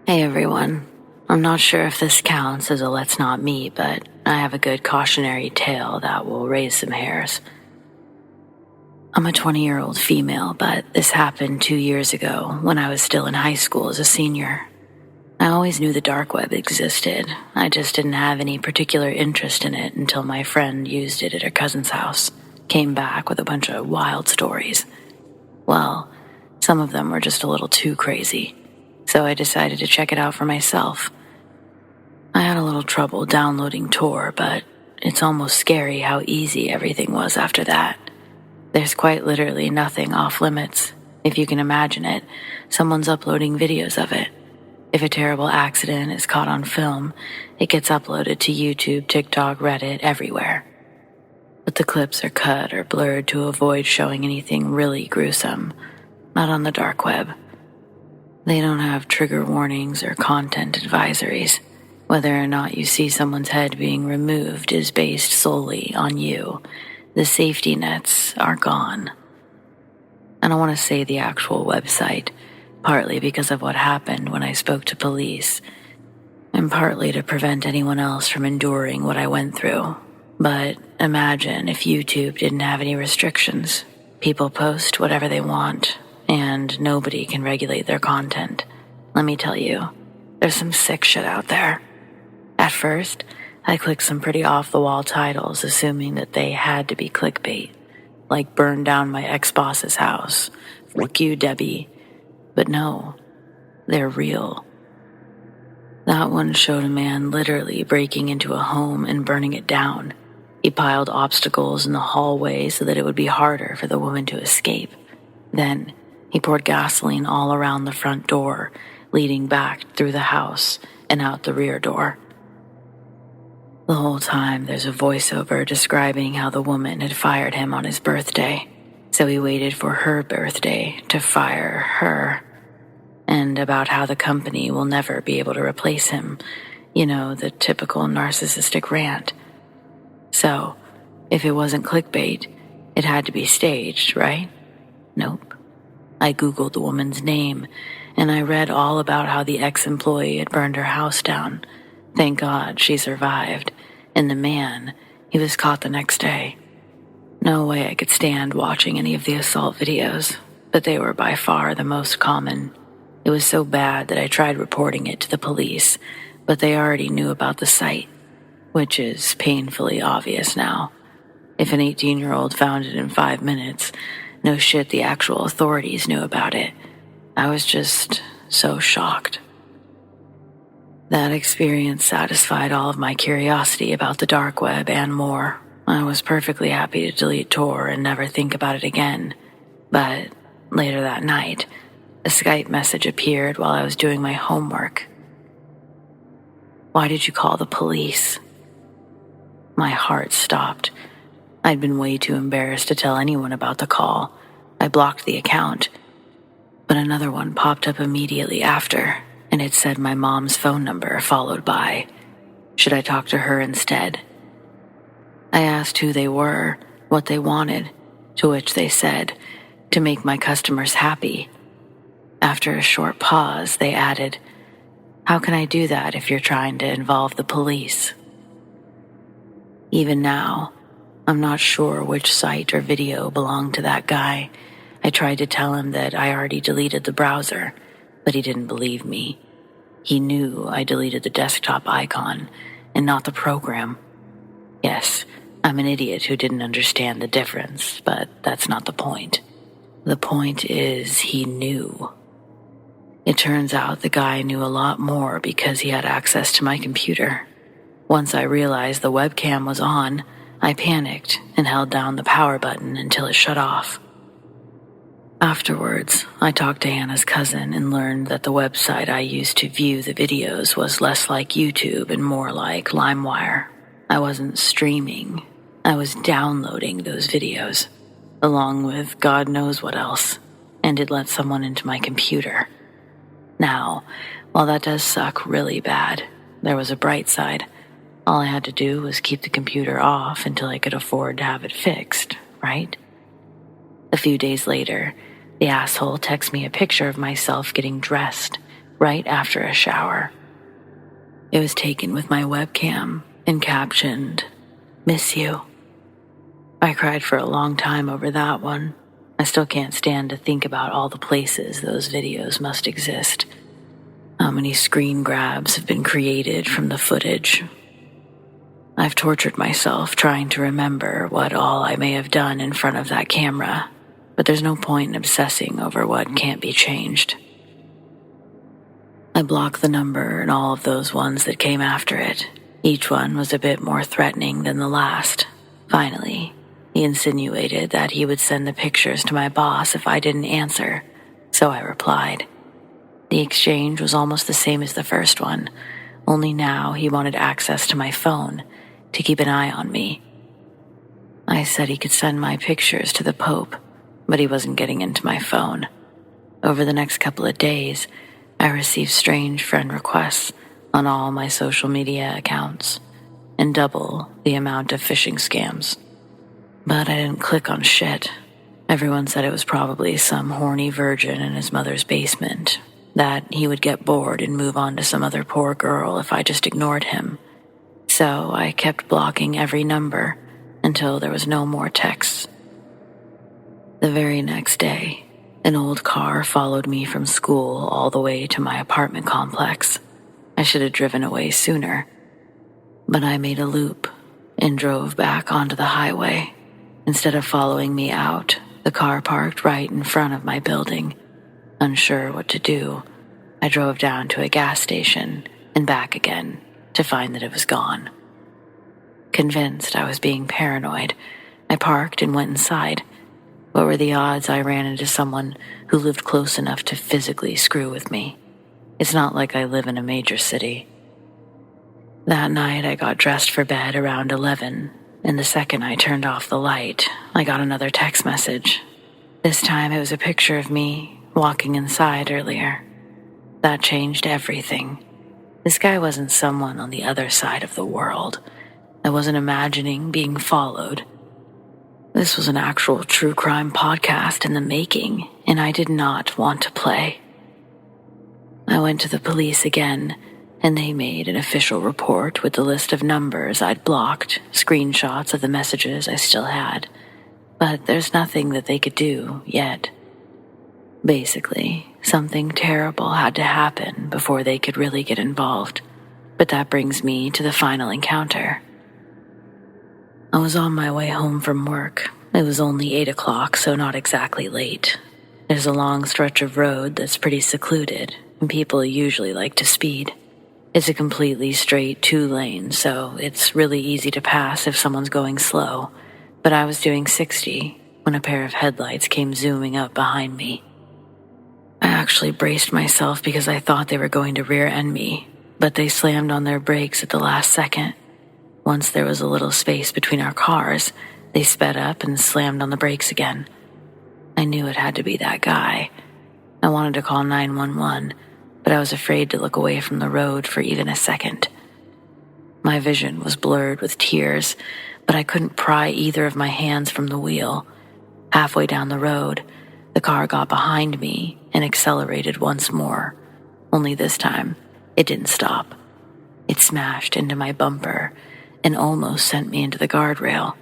Hey everyone. I'm not sure if this counts as a let's not meet, but I have a good cautionary tale that will raise some hairs. I'm a 20-year-old female, but this happened 2 years ago when I was still in high school as a senior. I always knew the dark web existed. I just didn't have any particular interest in it until my friend used it at her cousin's house, came back with a bunch of wild stories. Well, some of them were just a little too crazy, so I decided to check it out for myself. I had a little trouble downloading Tor, but it's almost scary how easy everything was after that. There's quite literally nothing off limits. If you can imagine it, someone's uploading videos of it. If a terrible accident is caught on film, it gets uploaded to YouTube, TikTok, Reddit, everywhere. But the clips are cut or blurred to avoid showing anything really gruesome. Not on the dark web. They don't have trigger warnings or content advisories. Whether or not you see someone's head being removed is based solely on you. The safety nets are gone. I don't want to say the actual website, partly because of what happened when I spoke to police, and partly to prevent anyone else from enduring what I went through. But imagine if YouTube didn't have any restrictions. People post whatever they want, and nobody can regulate their content. Let me tell you, there's some sick shit out there. At first, I clicked some pretty off-the-wall titles, assuming that they had to be clickbait, like burn down my ex-boss's house, fuck you, Debbie. But no, they're real. That one showed a man literally breaking into a home and burning it down. He piled obstacles in the hallway so that it would be harder for the woman to escape. Then, he poured gasoline all around the front door, leading back through the house and out the rear door. The whole time, there's a voiceover describing how the woman had fired him on his birthday, so he waited for her birthday to fire her, and about how the company will never be able to replace him. You know, the typical narcissistic rant. So, if it wasn't clickbait, it had to be staged, right? Nope. I Googled the woman's name, and I read all about how the ex-employee had burned her house down. Thank God she survived. And the man, he was caught the next day. No way I could stand watching any of the assault videos, but they were by far the most common. It was so bad that I tried reporting it to the police, but they already knew about the site, which is painfully obvious now. If an 18-year-old found it in 5 minutes, no shit the actual authorities knew about it. I was just so shocked. That experience satisfied all of my curiosity about the dark web and more. I was perfectly happy to delete Tor and never think about it again. But later that night, a Skype message appeared while I was doing my homework. "Why did you call the police?" My heart stopped. I'd been way too embarrassed to tell anyone about the call. I blocked the account. But another one popped up immediately after, and it said my mom's phone number followed by, should I talk to her instead? I asked who they were, what they wanted, to which they said, to make my customers happy. After a short pause, they added, "How can I do that if you're trying to involve the police?" Even now, I'm not sure which site or video belonged to that guy. I tried to tell him that I already deleted the browser, but he didn't believe me. He knew I deleted the desktop icon and not the program. Yes, I'm an idiot who didn't understand the difference, but that's not the point. The point is he knew. It turns out the guy knew a lot more because he had access to my computer. Once I realized the webcam was on, I panicked and held down the power button until it shut off. Afterwards, I talked to Hannah's cousin and learned that the website I used to view the videos was less like YouTube and more like LimeWire. I wasn't streaming. I was downloading those videos, along with God knows what else, and it let someone into my computer. Now, while that does suck really bad, there was a bright side. All I had to do was keep the computer off until I could afford to have it fixed, right? A few days later, the asshole texts me a picture of myself getting dressed, right after a shower. It was taken with my webcam and captioned, "Miss you." I cried for a long time over that one. I still can't stand to think about all the places those videos must exist. How many screen grabs have been created from the footage? I've tortured myself trying to remember what all I may have done in front of that camera, but there's no point in obsessing over what can't be changed. I blocked the number and all of those ones that came after it. Each one was a bit more threatening than the last. Finally, he insinuated that he would send the pictures to my boss if I didn't answer, so I replied. The exchange was almost the same as the first one, only now he wanted access to my phone to keep an eye on me. I said he could send my pictures to the Pope, but he wasn't getting into my phone. Over the next couple of days, I received strange friend requests on all my social media accounts, and double the amount of phishing scams. But I didn't click on shit. Everyone said it was probably some horny virgin in his mother's basement, that he would get bored and move on to some other poor girl if I just ignored him. So I kept blocking every number until there was no more texts. The very next day, an old car followed me from school all the way to my apartment complex. I should have driven away sooner, but I made a loop and drove back onto the highway. Instead of following me out, the car parked right in front of my building. Unsure what to do, I drove down to a gas station and back again to find that it was gone. Convinced I was being paranoid, I parked and went inside. What were the odds I ran into someone who lived close enough to physically screw with me? It's not like I live in a major city. That night I got dressed for bed around 11, and the second I turned off the light, I got another text message. This time it was a picture of me walking inside earlier. That changed everything. This guy wasn't someone on the other side of the world. I wasn't imagining being followed. This was an actual true crime podcast in the making, and I did not want to play. I went to the police again, and they made an official report with the list of numbers I'd blocked, screenshots of the messages I still had. But there's nothing that they could do yet. Basically, something terrible had to happen before they could really get involved. But that brings me to the final encounter. I was on my way home from work. It was only 8 o'clock, so not exactly late. There's a long stretch of road that's pretty secluded, and people usually like to speed. It's a completely straight 2-lane, so it's really easy to pass if someone's going slow. But I was doing 60 when a pair of headlights came zooming up behind me. I actually braced myself because I thought they were going to rear-end me, but they slammed on their brakes at the last second. Once there was a little space between our cars, they sped up and slammed on the brakes again. I knew it had to be that guy. I wanted to call 911, but I was afraid to look away from the road for even a second. My vision was blurred with tears, but I couldn't pry either of my hands from the wheel. Halfway down the road, the car got behind me and accelerated once more. Only this time, it didn't stop. It smashed into my bumper and almost sent me into the guardrail.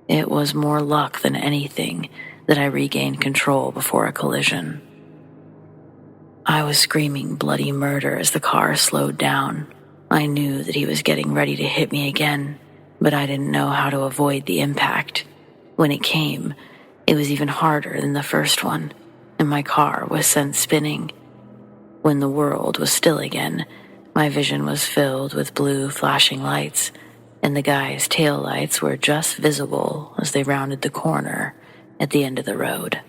It was more luck than anything that I regained control before a collision. I was screaming bloody murder as the car slowed down. I knew that he was getting ready to hit me again, but I didn't know how to avoid the impact. When it came, it was even harder than the first one, and my car was sent spinning. When the world was still again, my vision was filled with blue flashing lights, and the guy's taillights were just visible as they rounded the corner at the end of the road.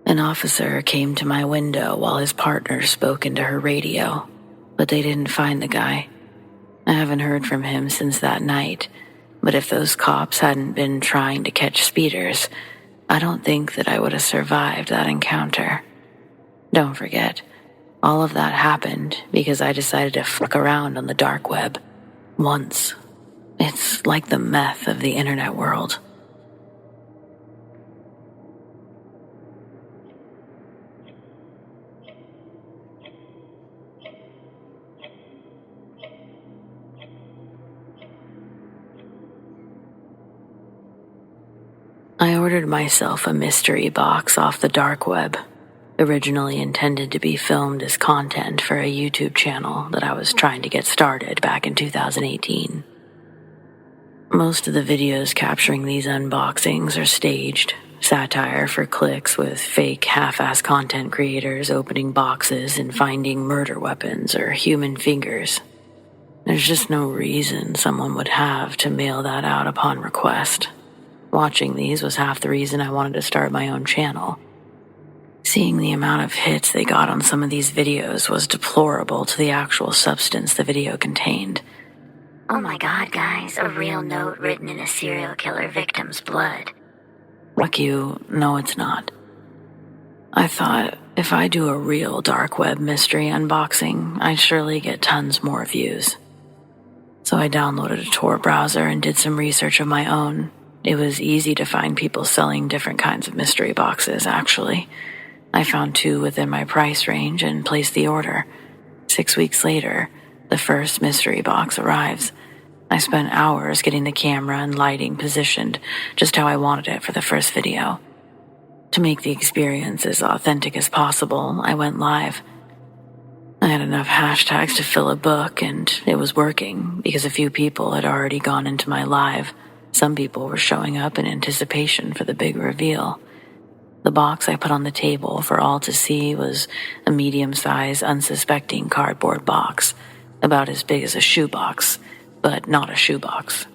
An officer came to my window while his partner spoke into her radio, but they didn't find the guy. I haven't heard from him since that night, but if those cops hadn't been trying to catch speeders, I don't think that I would have survived that encounter. Don't forget, all of that happened because I decided to fuck around on the dark web. Once. It's like the meth of the internet world. I ordered myself a mystery box off the dark web, originally intended to be filmed as content for a YouTube channel that I was trying to get started back in 2018. Most of the videos capturing these unboxings are staged, satire for clicks with fake half-ass content creators opening boxes and finding murder weapons or human fingers. There's just no reason someone would have to mail that out upon request. Watching these was half the reason I wanted to start my own channel. Seeing the amount of hits they got on some of these videos was deplorable to the actual substance the video contained. Oh my god, guys, a real note written in a serial killer victim's blood. Fuck you, no it's not. I thought, if I do a real dark web mystery unboxing, I'd surely get tons more views. So I downloaded a Tor browser and did some research of my own. It was easy to find people selling different kinds of mystery boxes, actually. I found 2 within my price range and placed the order. 6 weeks later, the first mystery box arrives. I spent hours getting the camera and lighting positioned just how I wanted it for the first video. To make the experience as authentic as possible, I went live. I had enough hashtags to fill a book, and it was working because a few people had already gone into my live. Some people were showing up in anticipation for the big reveal. The box I put on the table for all to see was a medium-sized, unsuspecting cardboard box, about as big as a shoebox, but not a shoebox.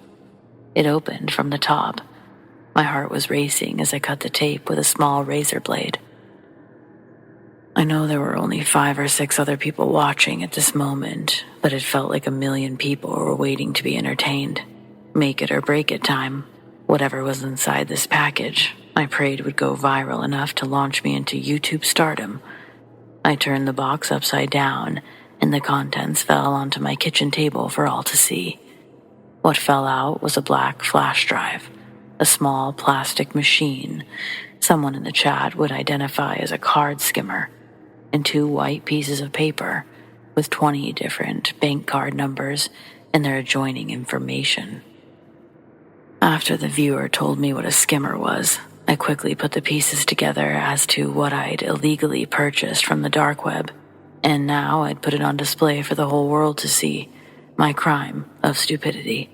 It opened from the top. My heart was racing as I cut the tape with a small razor blade. I know there were only 5 or 6 other people watching at this moment, but it felt like a million people were waiting to be entertained. Make it or break it time. Whatever was inside this package, I prayed would go viral enough to launch me into YouTube stardom. I turned the box upside down, and the contents fell onto my kitchen table for all to see. What fell out was a black flash drive, a small plastic machine someone in the chat would identify as a card skimmer, and 2 white pieces of paper with 20 different bank card numbers and their adjoining information. After the viewer told me what a skimmer was, I quickly put the pieces together as to what I'd illegally purchased from the dark web, and now I'd put it on display for the whole world to see, my crime of stupidity.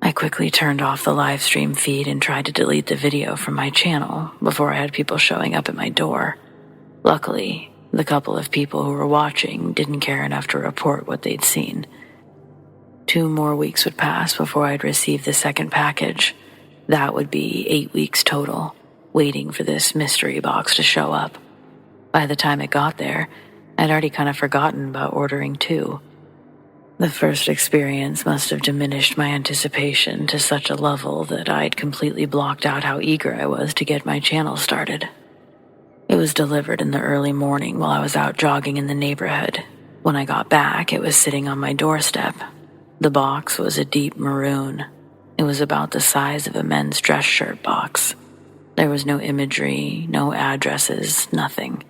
I quickly turned off the live stream feed and tried to delete the video from my channel before I had people showing up at my door. Luckily, the couple of people who were watching didn't care enough to report what they'd seen. 2 more weeks would pass before I'd receive the second package. That would be 8 weeks total, waiting for this mystery box to show up. By the time it got there, I'd already kind of forgotten about ordering 2. The first experience must have diminished my anticipation to such a level that I'd completely blocked out how eager I was to get my channel started. It was delivered in the early morning while I was out jogging in the neighborhood. When I got back, it was sitting on my doorstep. The box was a deep maroon. It was about the size of a men's dress shirt box. There was no imagery, no addresses, nothing.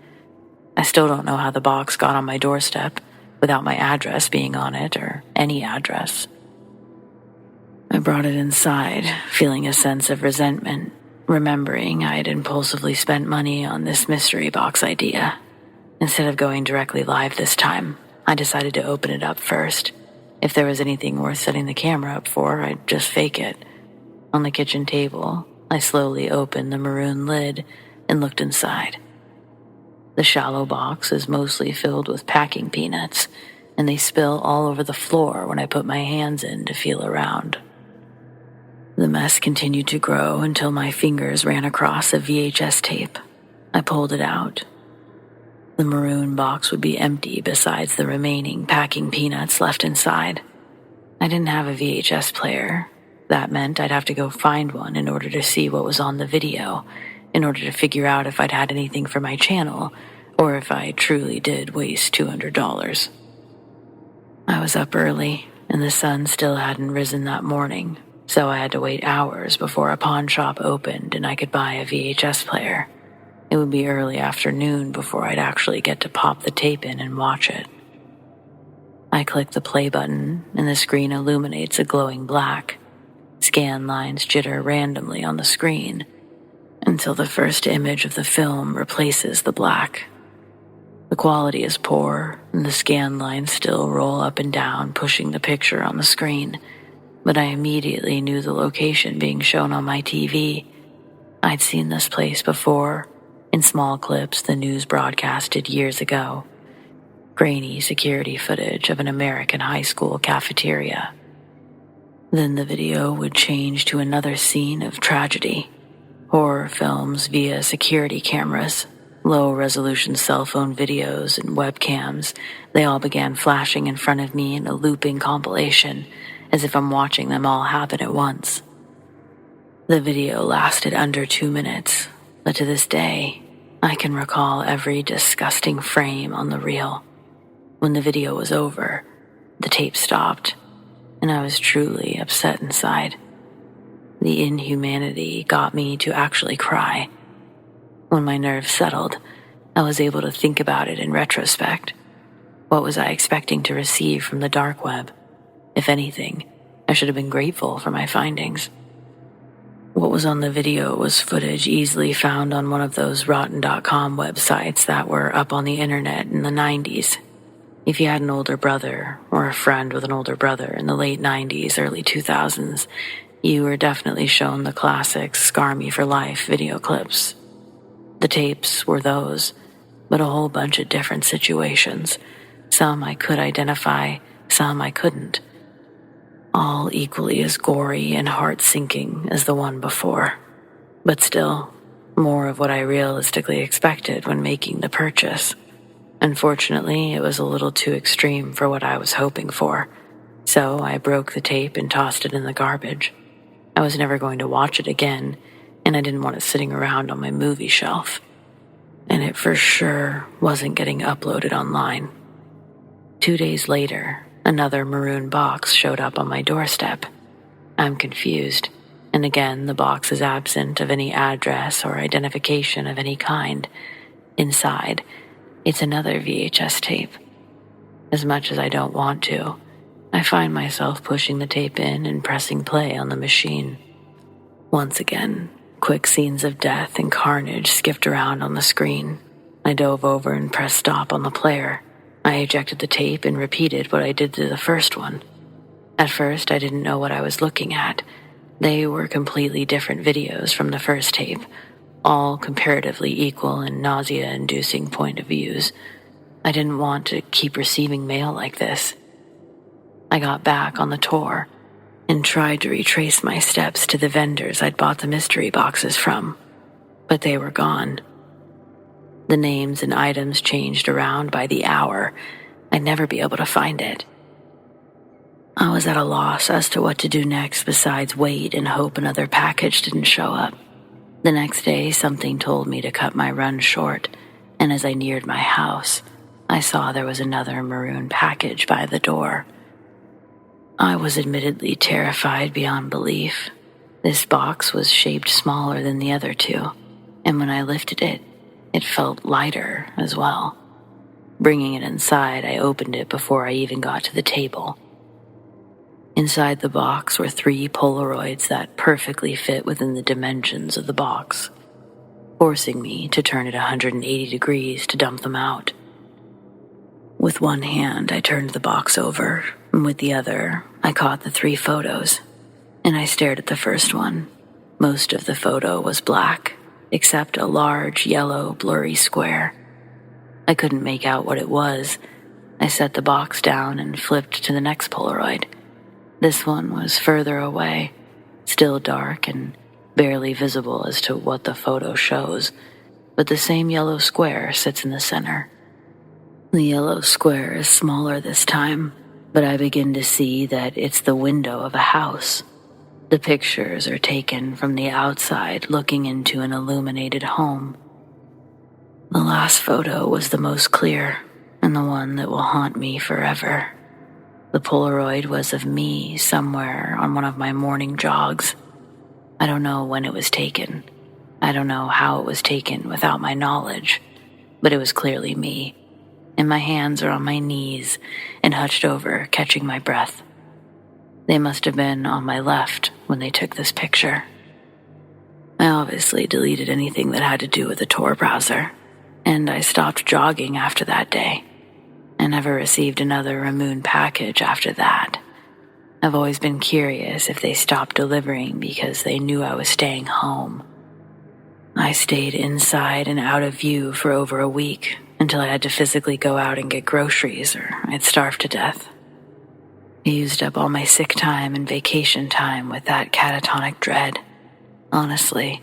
I still don't know how the box got on my doorstep without my address being on it or any address. I brought it inside, feeling a sense of resentment, remembering I had impulsively spent money on this mystery box idea. Instead of going directly live this time, I decided to open it up first. If there was anything worth setting the camera up for, I'd just fake it. On the kitchen table, I slowly opened the maroon lid and looked inside. The shallow box is mostly filled with packing peanuts, and they spill all over the floor when I put my hands in to feel around. The mess continued to grow until my fingers ran across a VHS tape. I pulled it out. The maroon box would be empty besides the remaining packing peanuts left inside. I didn't have a VHS player. That meant I'd have to go find one in order to see what was on the video, in order to figure out if I'd had anything for my channel, or if I truly did waste $200. I was up early, and the sun still hadn't risen that morning, so I had to wait hours before a pawn shop opened and I could buy a VHS player. It would be early afternoon before I'd actually get to pop the tape in and watch it. I click the play button, and the screen illuminates a glowing black. Scan lines jitter randomly on the screen, until the first image of the film replaces the black. The quality is poor, and the scan lines still roll up and down, pushing the picture on the screen, but I immediately knew the location being shown on my TV. I'd seen this place before, in small clips the news broadcasted years ago. Grainy security footage of an American high school cafeteria. Then the video would change to another scene of tragedy. Horror films via security cameras, low-resolution cell phone videos and webcams, they all began flashing in front of me in a looping compilation, as if I'm watching them all happen at once. The video lasted under 2 minutes, but to this day, I can recall every disgusting frame on the reel. When the video was over, the tape stopped, and I was truly upset inside. The inhumanity got me to actually cry. When my nerves settled, I was able to think about it in retrospect. What was I expecting to receive from the dark web? If anything, I should have been grateful for my findings. What was on the video was footage easily found on one of those rotten.com websites that were up on the internet in the 90s. If you had an older brother or a friend with an older brother in the late 90s, early 2000s, you were definitely shown the classic Scar Me for Life video clips. The tapes were those, but a whole bunch of different situations. Some I could identify, some I couldn't. All equally as gory and heart-sinking as the one before. But still, more of what I realistically expected when making the purchase. Unfortunately, it was a little too extreme for what I was hoping for, so I broke the tape and tossed it in the garbage. I was never going to watch it again, and I didn't want it sitting around on my movie shelf. And it for sure wasn't getting uploaded online. 2 days later, another maroon box showed up on my doorstep. I'm confused, and again the box is absent of any address or identification of any kind. Inside, it's another VHS tape. As much as I don't want to, I find myself pushing the tape in and pressing play on the machine. Once again, quick scenes of death and carnage skipped around on the screen. I dove over and pressed stop on the player. I ejected the tape and repeated what I did to the first one. At first, I didn't know what I was looking at. They were completely different videos from the first tape, all comparatively equal in nausea-inducing point of views. I didn't want to keep receiving mail like this. I got back on the tour and tried to retrace my steps to the vendors I'd bought the mystery boxes from, but they were gone. The names and items changed around by the hour. I'd never be able to find it. I was at a loss as to what to do next besides wait and hope another package didn't show up. The next day, something told me to cut my run short, and as I neared my house, I saw there was another maroon package by the door. I was admittedly terrified beyond belief. This box was shaped smaller than the other two, and when I lifted it, it felt lighter as well. Bringing it inside, I opened it before I even got to the table. Inside the box were 3 Polaroids that perfectly fit within the dimensions of the box, forcing me to turn it 180 degrees to dump them out. With one hand, I turned the box over, and with the other, I caught the 3 photos, and I stared at the first one. Most of the photo was black, except a large, yellow, blurry square. I couldn't make out what it was. I set the box down and flipped to the next Polaroid. This one was further away, still dark and barely visible as to what the photo shows, but the same yellow square sits in the center. The yellow square is smaller this time, but I begin to see that it's the window of a house. The pictures are taken from the outside looking into an illuminated home. The last photo was the most clear, and the one that will haunt me forever. The Polaroid was of me somewhere on one of my morning jogs. I don't know when it was taken. I don't know how it was taken without my knowledge, but it was clearly me, and my hands are on my knees and hunched over, catching my breath. They must have been on my left when they took this picture. I obviously deleted anything that had to do with the Tor browser, and I stopped jogging after that day. I never received another Ramoon package after that. I've always been curious if they stopped delivering because they knew I was staying home. I stayed inside and out of view for over a week until I had to physically go out and get groceries or I'd starve to death. I used up all my sick time and vacation time with that catatonic dread. Honestly,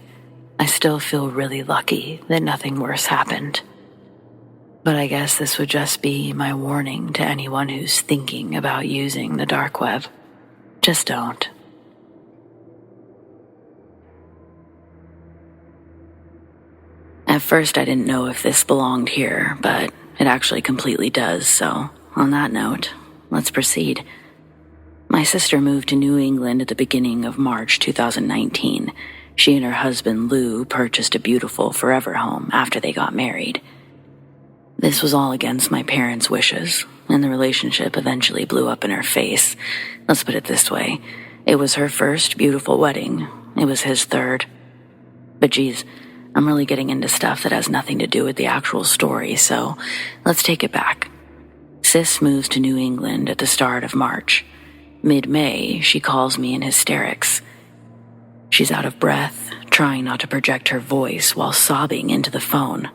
I still feel really lucky that nothing worse happened. But I guess this would just be my warning to anyone who's thinking about using the dark web. Just don't. At first I didn't know if this belonged here, but it actually completely does, so on that note, let's proceed. My sister moved to New England at the beginning of March 2019. She and her husband Lou purchased a beautiful forever home after they got married. This was all against my parents' wishes, and the relationship eventually blew up in her face. Let's put it this way. It was her first beautiful wedding. It was his third. But geez, I'm really getting into stuff that has nothing to do with the actual story, so let's take it back. Sis moves to New England at the start of March. Mid-May, she calls me in hysterics. She's out of breath, trying not to project her voice while sobbing into the phone.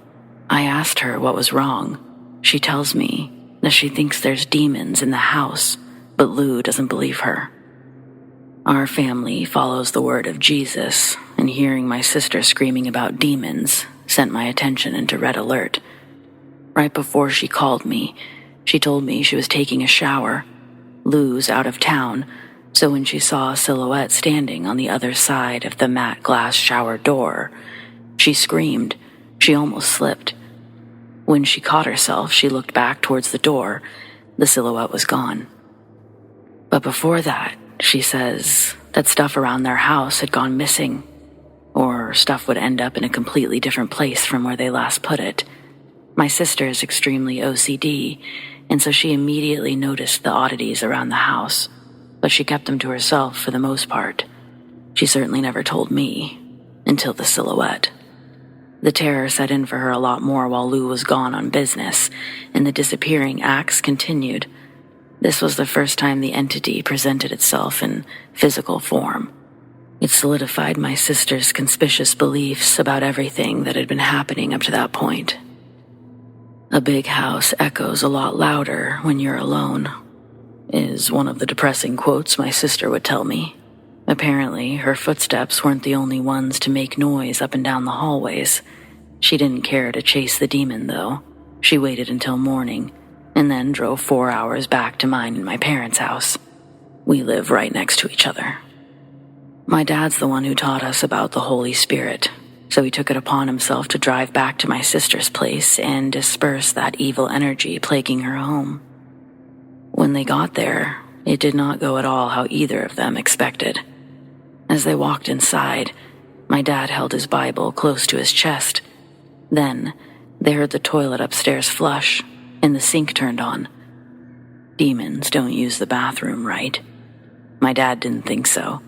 I asked her what was wrong. She tells me that she thinks there's demons in the house, but Lou doesn't believe her. Our family follows the word of Jesus, and hearing my sister screaming about demons sent my attention into red alert. Right before she called me, she told me she was taking a shower. Lou's out of town, so when she saw a silhouette standing on the other side of the matte glass shower door, she screamed. She almost slipped. When she caught herself, she looked back towards the door. The silhouette was gone. But before that, she says that stuff around their house had gone missing, or stuff would end up in a completely different place from where they last put it. My sister is extremely OCD, and so she immediately noticed the oddities around the house, but she kept them to herself for the most part. She certainly never told me, until the silhouette. The terror set in for her a lot more while Lou was gone on business, and the disappearing acts continued. This was the first time the entity presented itself in physical form. It solidified my sister's conspicuous beliefs about everything that had been happening up to that point. A big house echoes a lot louder when you're alone, is one of the depressing quotes my sister would tell me. Apparently, her footsteps weren't the only ones to make noise up and down the hallways. She didn't care to chase the demon, though. She waited until morning, and then drove 4 hours back to mine and my parents' house. We live right next to each other. My dad's the one who taught us about the Holy Spirit, so he took it upon himself to drive back to my sister's place and disperse that evil energy plaguing her home. When they got there, it did not go at all how either of them expected. As they walked inside, my dad held his Bible close to his chest. Then, they heard the toilet upstairs flush, and the sink turned on. Demons don't use the bathroom, right? My dad didn't think so.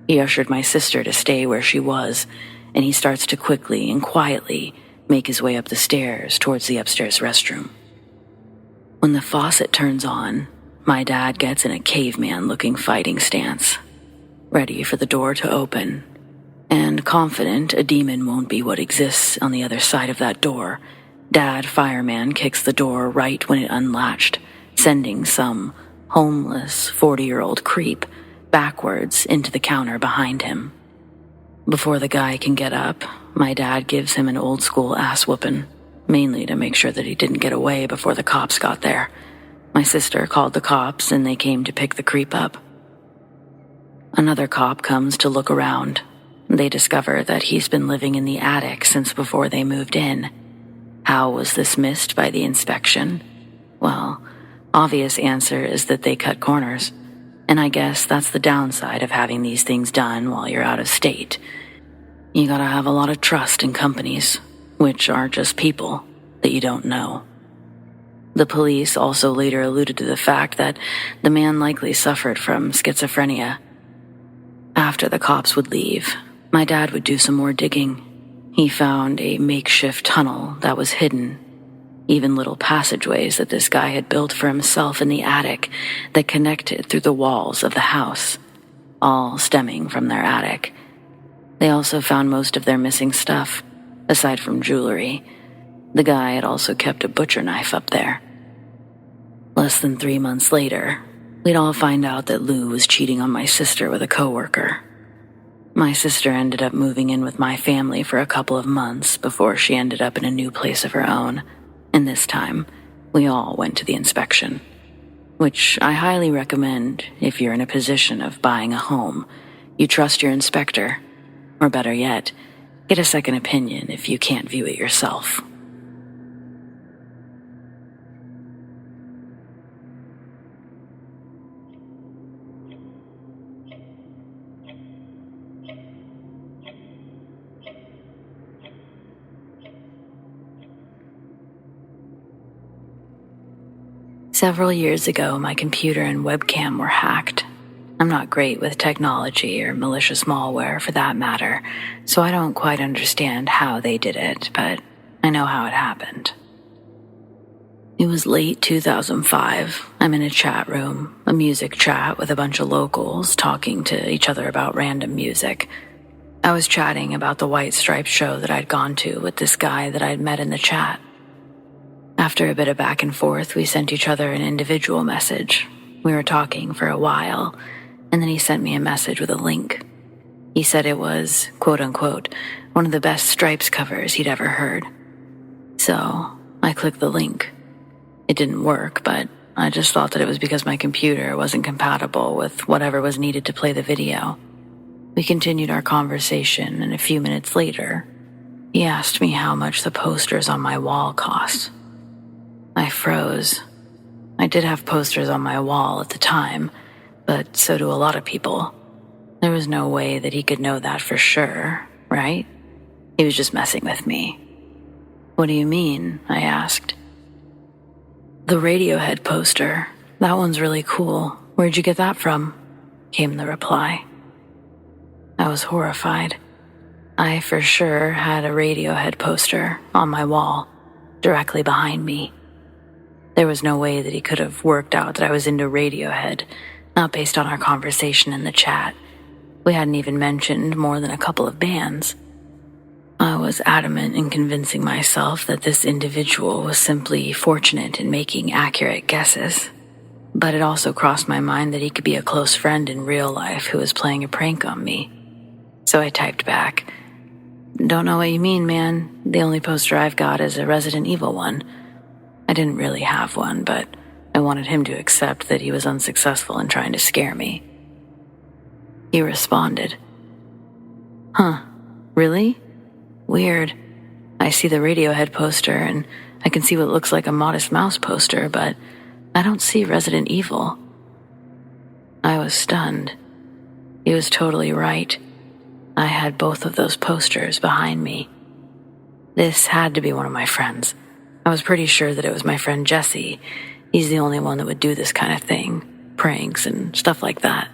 He ushered my sister to stay where she was, and he starts to quickly and quietly make his way up the stairs towards the upstairs restroom. When the faucet turns on, my dad gets in a caveman-looking fighting stance, ready for the door to open, and confident a demon won't be what exists on the other side of that door. Dad, fireman, kicks the door right when it unlatched, sending some homeless 40-year-old creep backwards into the counter behind him. Before the guy can get up, my dad gives him an old-school ass-whooping, mainly to make sure that he didn't get away before the cops got there. My sister called the cops, and they came to pick the creep up. Another cop comes to look around. They discover that he's been living in the attic since before they moved in. How was this missed by the inspection? Well, obvious answer is that they cut corners. And I guess that's the downside of having these things done while you're out of state. You gotta have a lot of trust in companies, which are just people that you don't know. The police also later alluded to the fact that the man likely suffered from schizophrenia. After the cops would leave, my dad would do some more digging. He found a makeshift tunnel that was hidden, even little passageways that this guy had built for himself in the attic that connected through the walls of the house, all stemming from their attic. They also found most of their missing stuff, aside from jewelry. The guy had also kept a butcher knife up there. Less than 3 months later, we'd all find out that Lou was cheating on my sister with a coworker. My sister ended up moving in with my family for a couple of months before she ended up in a new place of her own, and this time, we all went to the inspection, which I highly recommend if you're in a position of buying a home. You trust your inspector, or better yet, get a second opinion if you can't view it yourself. Several years ago, my computer and webcam were hacked. I'm not great with technology or malicious malware for that matter, so I don't quite understand how they did it, but I know how it happened. It was late 2005. I'm in a chat room, a music chat with a bunch of locals talking to each other about random music. I was chatting about the White Stripes show that I'd gone to with this guy that I'd met in the chat. After a bit of back and forth, we sent each other an individual message. We were talking for a while, and then he sent me a message with a link. He said it was, quote-unquote, one of the best Stripes covers he'd ever heard. So, I clicked the link. It didn't work, but I just thought that it was because my computer wasn't compatible with whatever was needed to play the video. We continued our conversation, and a few minutes later, he asked me how much the posters on my wall cost. I froze. I did have posters on my wall at the time, but so do a lot of people. There was no way that he could know that for sure, right? He was just messing with me. What do you mean? I asked. The Radiohead poster. That one's really cool. Where'd you get that from? Came the reply. I was horrified. I for sure had a Radiohead poster on my wall, directly behind me. There was no way that he could have worked out that I was into Radiohead, not based on our conversation in the chat. We hadn't even mentioned more than a couple of bands. I was adamant in convincing myself that this individual was simply fortunate in making accurate guesses. But it also crossed my mind that he could be a close friend in real life who was playing a prank on me. So I typed back, "Don't know what you mean, man. The only poster I've got is a Resident Evil one." I didn't really have one, but I wanted him to accept that he was unsuccessful in trying to scare me. He responded, "Huh, really? Weird. I see the Radiohead poster, and I can see what looks like a Modest Mouse poster, but I don't see Resident Evil." I was stunned. He was totally right. I had both of those posters behind me. This had to be one of my friends. I was pretty sure that it was my friend Jesse. He's the only one that would do this kind of thing, pranks and stuff like that.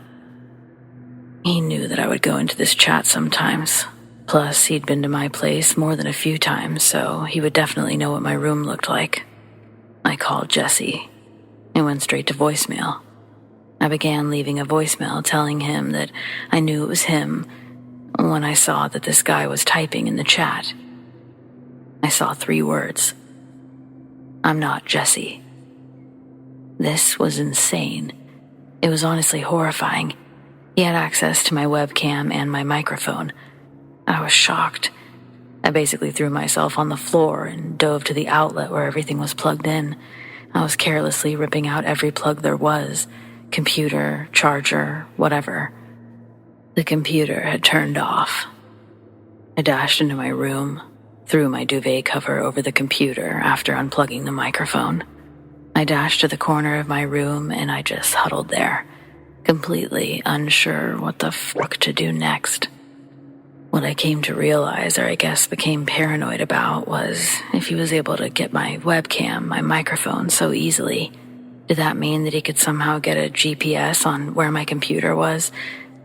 He knew that I would go into this chat sometimes. Plus, he'd been to my place more than a few times, so he would definitely know what my room looked like. I called Jesse. It went straight to voicemail. I began leaving a voicemail telling him that I knew it was him when I saw that this guy was typing in the chat. I saw 3 words. "I'm not Jesse." This was insane. It was honestly horrifying. He had access to my webcam and my microphone. I was shocked. I basically threw myself on the floor and dove to the outlet where everything was plugged in. I was carelessly ripping out every plug there was, computer, charger, whatever. The computer had turned off. I dashed into my room, threw my duvet cover over the computer after unplugging the microphone. I dashed to the corner of my room and I just huddled there, completely unsure what the fuck to do next. What I came to realize, or I guess became paranoid about, was if he was able to get my webcam, my microphone so easily, did that mean that he could somehow get a GPS on where my computer was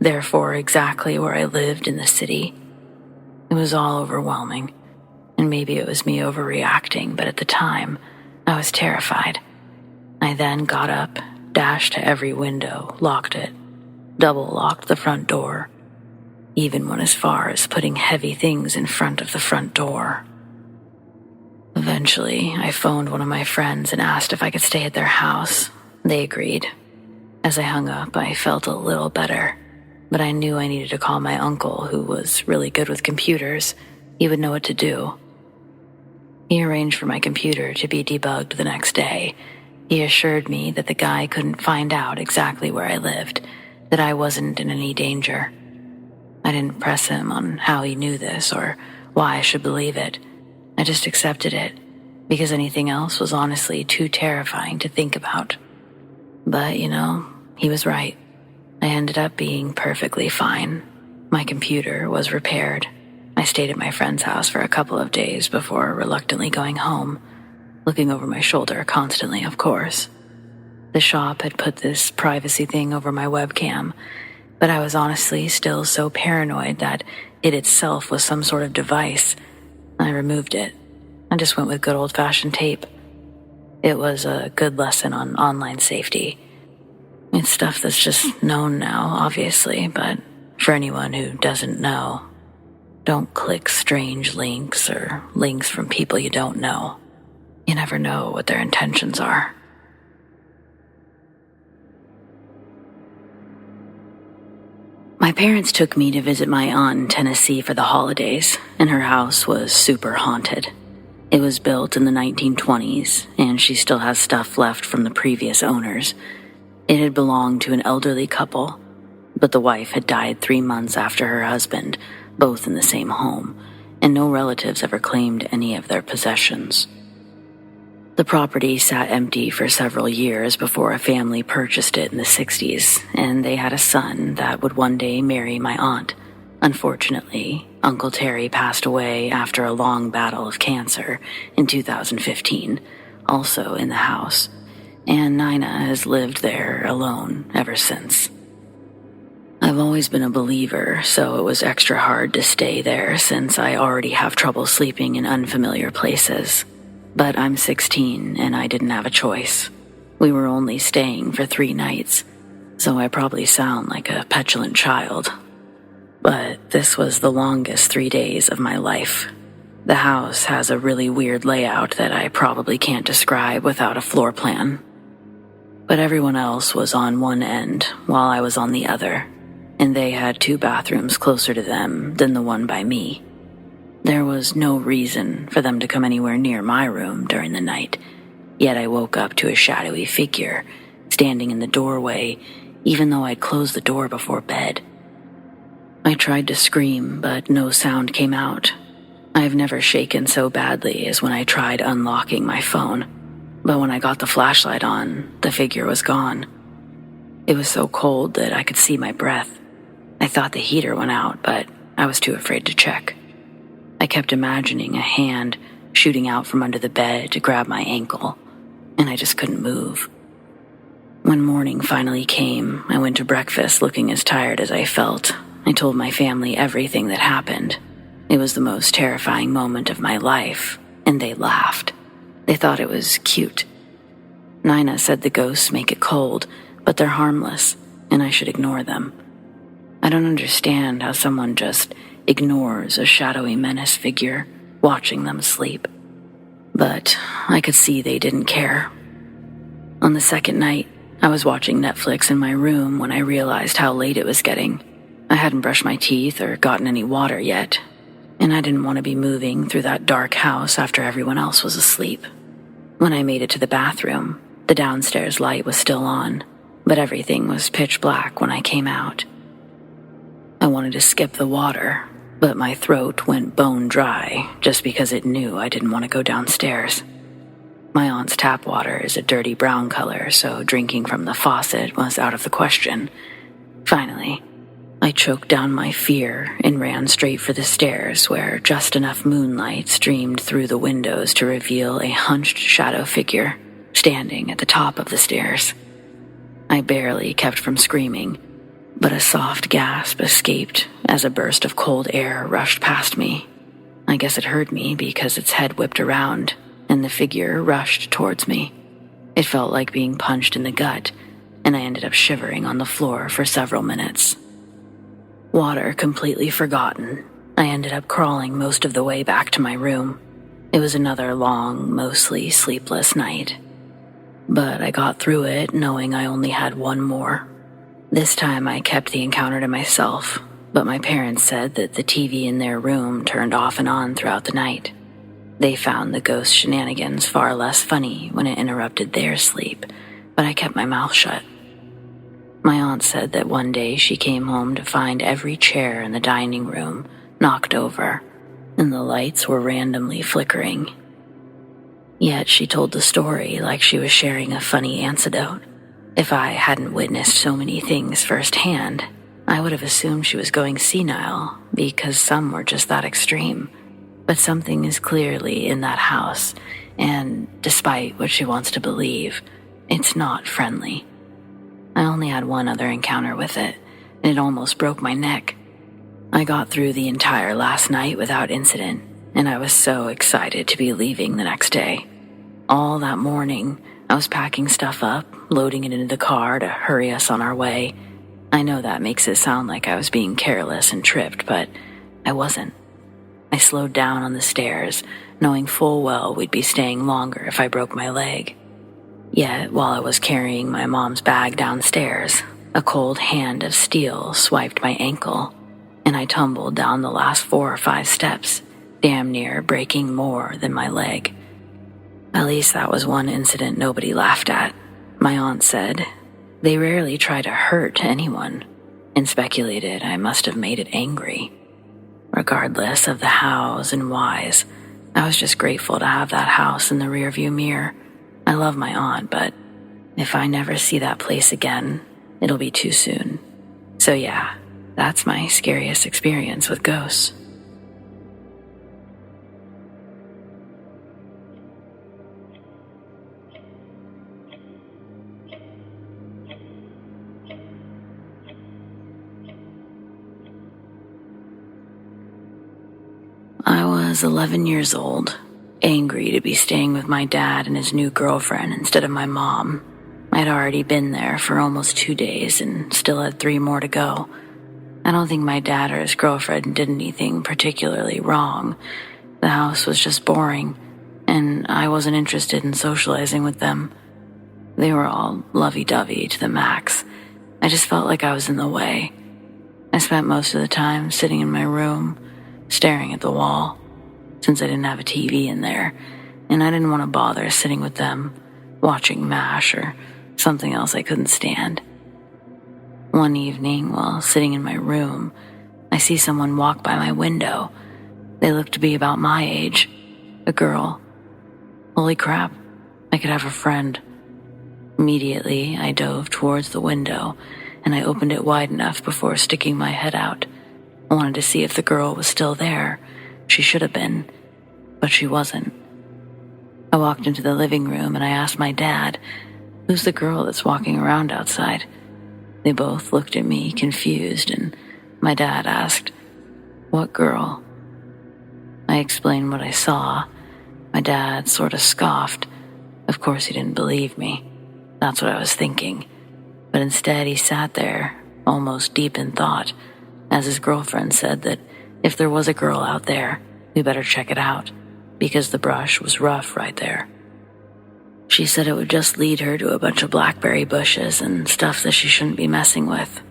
therefore exactly where I lived in the city. It was all overwhelming, and maybe it was me overreacting, but at the time, I was terrified. I then got up, dashed to every window, locked it, double-locked the front door, even went as far as putting heavy things in front of the front door. Eventually, I phoned one of my friends and asked if I could stay at their house. They agreed. As I hung up, I felt a little better, but I knew I needed to call my uncle, who was really good with computers. He would know what to do. He arranged for my computer to be debugged the next day. He assured me that the guy couldn't find out exactly where I lived, that I wasn't in any danger. I didn't press him on how he knew this or why I should believe it. I just accepted it, because anything else was honestly too terrifying to think about. But, he was right. I ended up being perfectly fine. My computer was repaired. I stayed at my friend's house for a couple of days before reluctantly going home, looking over my shoulder constantly, of course. The shop had put this privacy thing over my webcam, but I was honestly still so paranoid that it itself was some sort of device. I removed it. I just went with good old-fashioned tape. It was a good lesson on online safety. It's stuff that's just known now, obviously, but for anyone who doesn't know, don't click strange links or links from people you don't know. You never know what their intentions are. My parents took me to visit my aunt in Tennessee for the holidays, and her house was super haunted. It was built in the 1920s, and she still has stuff left from the previous owners. It had belonged to an elderly couple, but the wife had died 3 months after her husband, both in the same home, and no relatives ever claimed any of their possessions. The property sat empty for several years before a family purchased it in the 60s, and they had a son that would one day marry my aunt. Unfortunately, Uncle Terry passed away after a long battle of cancer in 2015, also in the house, and Nina has lived there alone ever since. I've always been a believer, so it was extra hard to stay there since I already have trouble sleeping in unfamiliar places. But I'm 16 and I didn't have a choice. We were only staying for 3 nights, so I probably sound like a petulant child. But this was the longest 3 days of my life. The house has a really weird layout that I probably can't describe without a floor plan. But everyone else was on one end while I was on the other, and they had 2 bathrooms closer to them than the one by me. There was no reason for them to come anywhere near my room during the night, yet I woke up to a shadowy figure standing in the doorway, even though I'd closed the door before bed. I tried to scream, but no sound came out. I've never shaken so badly as when I tried unlocking my phone, but when I got the flashlight on, the figure was gone. It was so cold that I could see my breath. I thought the heater went out, but I was too afraid to check. I kept imagining a hand shooting out from under the bed to grab my ankle, and I just couldn't move. When morning finally came, I went to breakfast looking as tired as I felt. I told my family everything that happened. It was the most terrifying moment of my life, and they laughed. They thought it was cute. Nina said the ghosts make it cold, but they're harmless, and I should ignore them. I don't understand how someone just ignores a shadowy menace figure watching them sleep. But I could see they didn't care. On the second night, I was watching Netflix in my room when I realized how late it was getting. I hadn't brushed my teeth or gotten any water yet, and I didn't want to be moving through that dark house after everyone else was asleep. When I made it to the bathroom, the downstairs light was still on, but everything was pitch black when I came out. I wanted to skip the water, but my throat went bone dry just because it knew I didn't want to go downstairs. My aunt's tap water is a dirty brown color, so drinking from the faucet was out of the question. Finally, I choked down my fear and ran straight for the stairs where just enough moonlight streamed through the windows to reveal a hunched shadow figure standing at the top of the stairs. I barely kept from screaming. but a soft gasp escaped as a burst of cold air rushed past me. I guess it heard me because its head whipped around and the figure rushed towards me. It felt like being punched in the gut, and I ended up shivering on the floor for several minutes. Water completely forgotten, I ended up crawling most of the way back to my room. It was another long, mostly sleepless night. But I got through it knowing I only had one more. This time I kept the encounter to myself, but my parents said that the TV in their room turned off and on throughout the night. They found the ghost shenanigans far less funny when it interrupted their sleep, but I kept my mouth shut. My aunt said that one day she came home to find every chair in the dining room knocked over, and the lights were randomly flickering. Yet she told the story like she was sharing a funny anecdote. If I hadn't witnessed so many things firsthand, I would have assumed she was going senile because some were just that extreme. But something is clearly in that house, and despite what she wants to believe, it's not friendly. I only had one other encounter with it, and it almost broke my neck. I got through the entire last night without incident, and I was so excited to be leaving the next day. All that morning, I was packing stuff up, loading it into the car to hurry us on our way. I know that makes it sound like I was being careless and tripped, but I wasn't. I slowed down on the stairs, knowing full well we'd be staying longer if I broke my leg. Yet, while I was carrying my mom's bag downstairs, a cold hand of steel swiped my ankle, and I tumbled down the last 4 or 5 steps, damn near breaking more than my leg. At least that was one incident nobody laughed at. My aunt said, they rarely try to hurt anyone, and speculated I must have made it angry. Regardless of the hows and whys, I was just grateful to have that house in the rearview mirror. I love my aunt, but if I never see that place again, it'll be too soon. So yeah, that's my scariest experience with ghosts. I was 11 years old, angry to be staying with my dad and his new girlfriend instead of my mom. I'd already been there for almost 2 days and still had 3 more to go. I don't think my dad or his girlfriend did anything particularly wrong. The house was just boring, and I wasn't interested in socializing with them. They were all lovey-dovey to the max. I just felt like I was in the way. I spent most of the time sitting in my room, staring at the wall, since I didn't have a TV in there, and I didn't want to bother sitting with them, watching MASH or something else I couldn't stand. One evening, while sitting in my room, I see someone walk by my window. They looked to be about my age, a girl. Holy crap, I could have a friend. Immediately, I dove towards the window, and I opened it wide enough before sticking my head out. I wanted to see if the girl was still there. She should have been, but she wasn't. I walked into the living room and I asked my dad, "Who's the girl that's walking around outside?" They both looked at me confused, and my dad asked, "What girl?" I explained what I saw. My dad sort of scoffed. Of course he didn't believe me. That's what I was thinking. But instead he sat there, almost deep in thought, as his girlfriend said that if there was a girl out there, we better check it out, because the brush was rough right there. She said it would just lead her to a bunch of blackberry bushes and stuff that she shouldn't be messing with.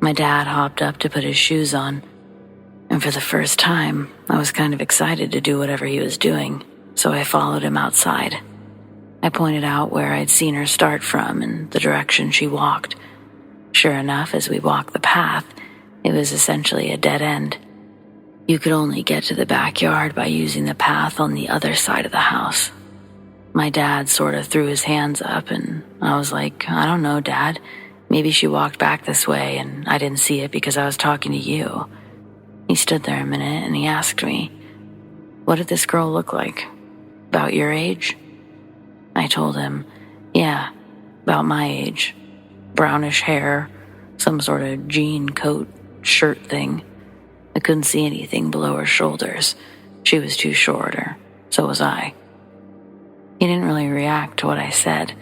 My dad hopped up to put his shoes on, and for the first time, I was kind of excited to do whatever he was doing, so I followed him outside. I pointed out where I'd seen her start from and the direction she walked. Sure enough, as we walked the path, it was essentially a dead end. You could only get to the backyard by using the path on the other side of the house. My dad sort of threw his hands up, and I was like, "I don't know, Dad. Maybe she walked back this way, and I didn't see it because I was talking to you." He stood there a minute, and he asked me, "What did this girl look like? About your age?" I told him, "Yeah, about my age. Brownish hair, some sort of jean coat shirt thing. I couldn't see anything below her shoulders. She was too short, or so was I. He didn't really react to what I said,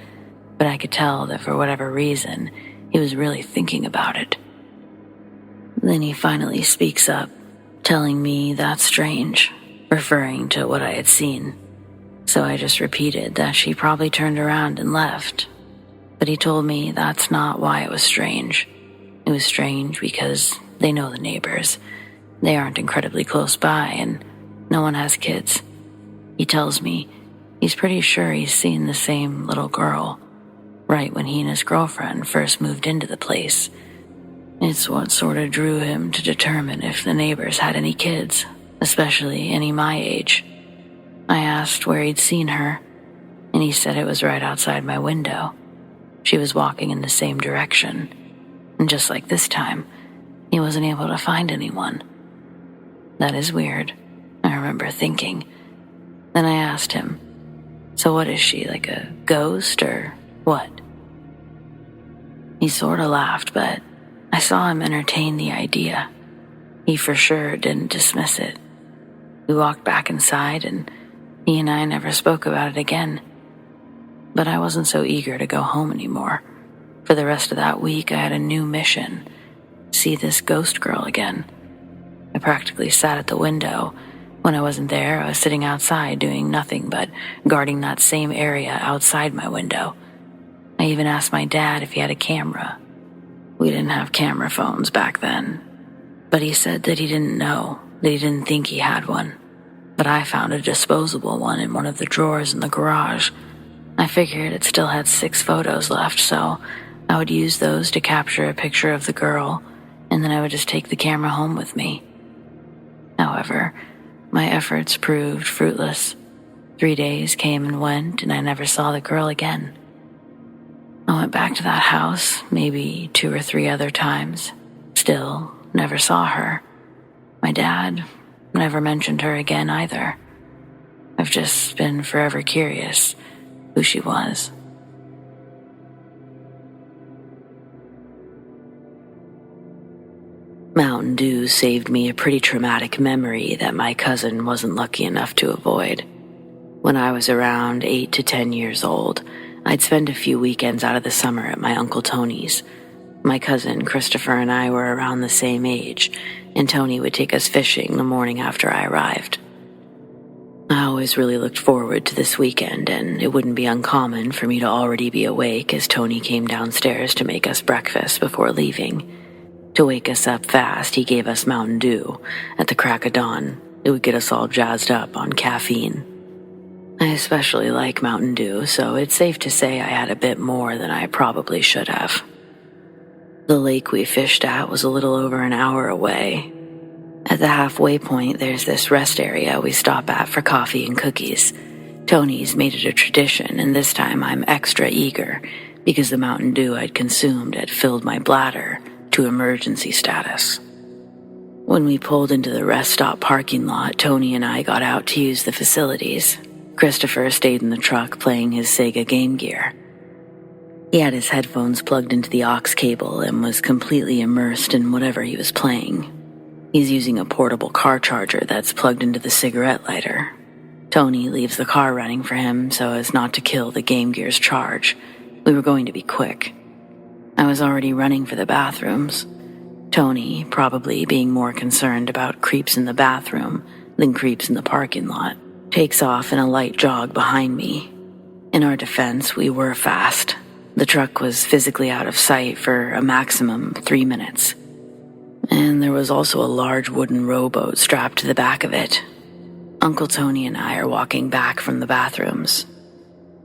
but I could tell that for whatever reason, he was really thinking about it. Then he finally speaks up, telling me that's strange, referring to what I had seen. So I just repeated that she probably turned around and left. But he told me that's not why it was strange. It was strange because they know the neighbors. They aren't incredibly close by, and no one has kids. He tells me he's pretty sure he's seen the same little girl right when he and his girlfriend first moved into the place. It's what sort of drew him to determine if the neighbors had any kids, especially any my age. I asked where he'd seen her, and he said it was right outside my window. She was walking in the same direction, and just like this time, he wasn't able to find anyone. That is weird, I remember thinking. Then I asked him, so what is she, like a ghost or what? He sort of laughed, but I saw him entertain the idea. He for sure didn't dismiss it. We walked back inside, and he and I never spoke about it again. But I wasn't so eager to go home anymore. For the rest of that week, I had a new mission: see this ghost girl again. I practically sat at the window. When I wasn't there, I was sitting outside doing nothing but guarding that same area outside my window. I even asked my dad if he had a camera. We didn't have camera phones back then. But he said that he didn't know, that he didn't think he had one. But I found a disposable one in one of the drawers in the garage. I figured it still had 6 photos left, so I would use those to capture a picture of the girl, and then I would just take the camera home with me. However, my efforts proved fruitless. 3 days came and went, and I never saw the girl again. I went back to that house maybe 2 or 3 other times. Still, never saw her. My dad never mentioned her again either. I've just been forever curious who she was. Mountain Dew saved me a pretty traumatic memory that my cousin wasn't lucky enough to avoid. When I was around 8 to 10 years old, I'd spend a few weekends out of the summer at my Uncle Tony's. My cousin Christopher and I were around the same age, and Tony would take us fishing the morning after I arrived. I always really looked forward to this weekend, and it wouldn't be uncommon for me to already be awake as Tony came downstairs to make us breakfast before leaving. To wake us up fast, he gave us Mountain Dew. At the crack of dawn, it would get us all jazzed up on caffeine. I especially like Mountain Dew, so it's safe to say I had a bit more than I probably should have. The lake we fished at was a little over an hour away. At the halfway point, there's this rest area we stop at for coffee and cookies. Tony's made it a tradition, and this time I'm extra eager because the Mountain Dew I'd consumed had filled my bladder to emergency status. When we pulled into the rest stop parking lot, Tony and I got out to use the facilities. Christopher stayed in the truck playing his Sega Game Gear. He had his headphones plugged into the aux cable and was completely immersed in whatever he was playing. He's using a portable car charger that's plugged into the cigarette lighter. Tony leaves the car running for him so as not to kill the Game Gear's charge. We were going to be quick. I was already running for the bathrooms. Tony, probably being more concerned about creeps in the bathroom than creeps in the parking lot, takes off in a light jog behind me. In our defense, we were fast. The truck was physically out of sight for a maximum 3 minutes. And there was also a large wooden rowboat strapped to the back of it. Uncle Tony and I are walking back from the bathrooms.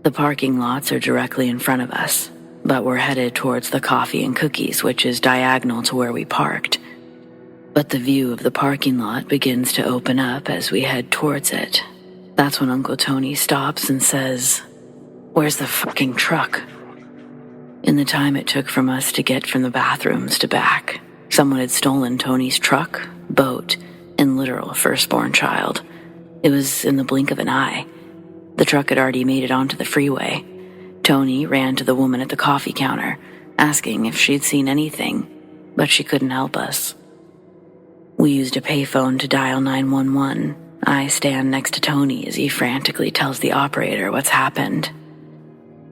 The parking lots are directly in front of us, but we're headed towards the coffee and cookies, which is diagonal to where we parked. But the view of the parking lot begins to open up as we head towards it. That's when Uncle Tony stops and says, "Where's the fucking truck?" In the time it took from us to get from the bathrooms to back, someone had stolen Tony's truck, boat, and literal firstborn child. It was in the blink of an eye. The truck had already made it onto the freeway. Tony ran to the woman at the coffee counter, asking if she'd seen anything, but she couldn't help us. We used a payphone to dial 911. I stand next to Tony as he frantically tells the operator what's happened.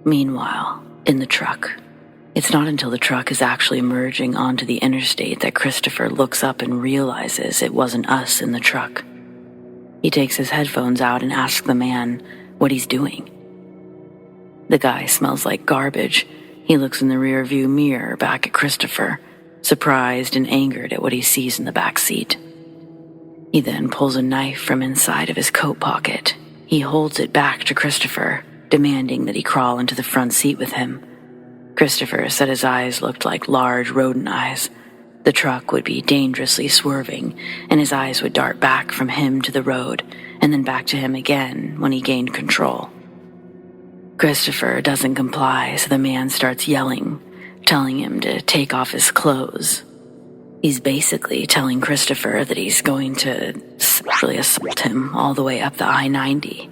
Meanwhile, in the truck, it's not until the truck is actually merging onto the interstate that Christopher looks up and realizes it wasn't us in the truck. He takes his headphones out and asks the man what he's doing. The guy smells like garbage. He looks in the rearview mirror back at Christopher, surprised and angered at what he sees in the back seat. He then pulls a knife from inside of his coat pocket. He holds it back to Christopher, demanding that he crawl into the front seat with him. Christopher said his eyes looked like large rodent eyes. The truck would be dangerously swerving, and his eyes would dart back from him to the road, and then back to him again when he gained control. Christopher doesn't comply, so the man starts yelling, telling him to take off his clothes. He's basically telling Christopher that he's going to sexually assault him all the way up the I-90.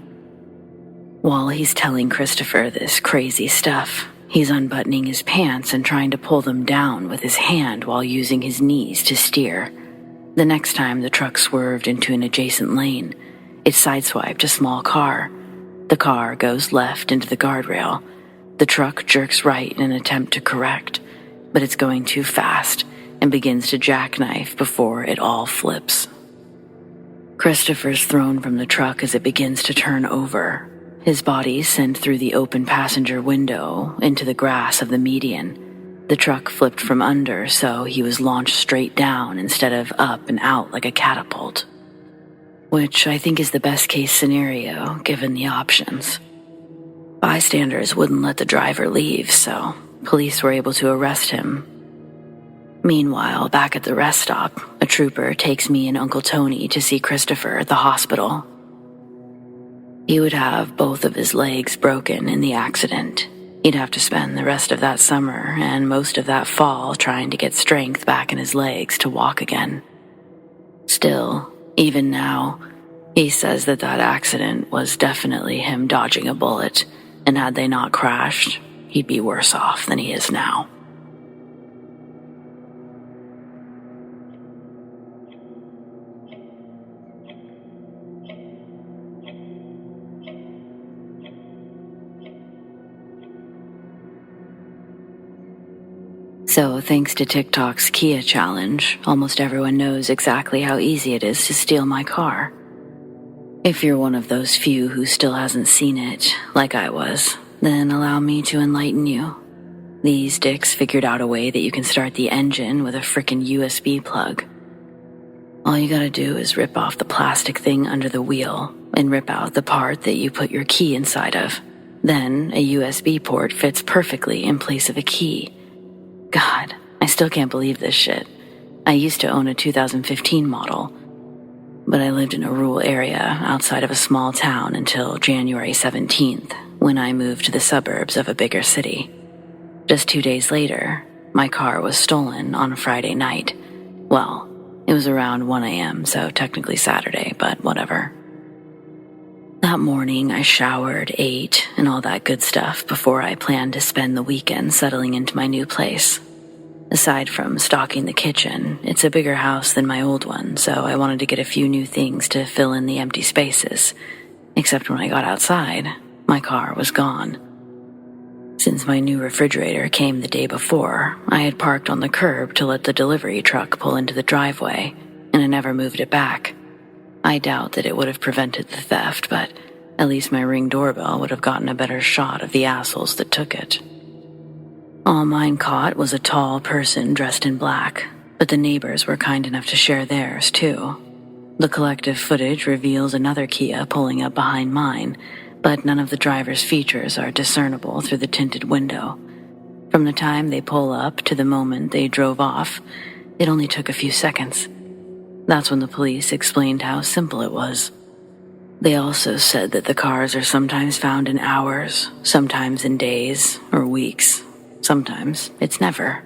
While he's telling Christopher this crazy stuff, he's unbuttoning his pants and trying to pull them down with his hand while using his knees to steer. The next time the truck swerved into an adjacent lane, it sideswiped a small car. The car goes left into the guardrail. The truck jerks right in an attempt to correct, but it's going too fast and begins to jackknife before it all flips. Christopher's thrown from the truck as it begins to turn over. His body sent through the open passenger window into the grass of the median. The truck flipped from under, so he was launched straight down instead of up and out like a catapult. Which I think is the best case scenario, given the options. Bystanders wouldn't let the driver leave, so police were able to arrest him. Meanwhile, back at the rest stop, a trooper takes me and Uncle Tony to see Christopher at the hospital. He would have both of his legs broken in the accident. He'd have to spend the rest of that summer and most of that fall trying to get strength back in his legs to walk again. Still, even now, he says that accident was definitely him dodging a bullet, and had they not crashed, he'd be worse off than he is now. So thanks to TikTok's Kia challenge, almost everyone knows exactly how easy it is to steal my car. If you're one of those few who still hasn't seen it, like I was, then allow me to enlighten you. These dicks figured out a way that you can start the engine with a frickin' USB plug. All you gotta do is rip off the plastic thing under the wheel and rip out the part that you put your key inside of. Then a USB port fits perfectly in place of a key. God, I still can't believe this shit. I used to own a 2015 model, but I lived in a rural area outside of a small town until January 17th, when I moved to the suburbs of a bigger city. Just 2 days later, my car was stolen on a Friday night. Well, it was around 1 a.m., so technically Saturday, but whatever. That morning, I showered, ate, and all that good stuff before I planned to spend the weekend settling into my new place. Aside from stocking the kitchen, it's a bigger house than my old one, so I wanted to get a few new things to fill in the empty spaces. Except when I got outside, my car was gone. Since my new refrigerator came the day before, I had parked on the curb to let the delivery truck pull into the driveway, and I never moved it back. I doubt that it would have prevented the theft, but at least my Ring doorbell would have gotten a better shot of the assholes that took it. All mine caught was a tall person dressed in black, but the neighbors were kind enough to share theirs too. The collective footage reveals another Kia pulling up behind mine, but none of the driver's features are discernible through the tinted window. From the time they pull up to the moment they drove off, it only took a few seconds. That's when the police explained how simple it was. They also said that the cars are sometimes found in hours, sometimes in days or weeks. Sometimes it's never.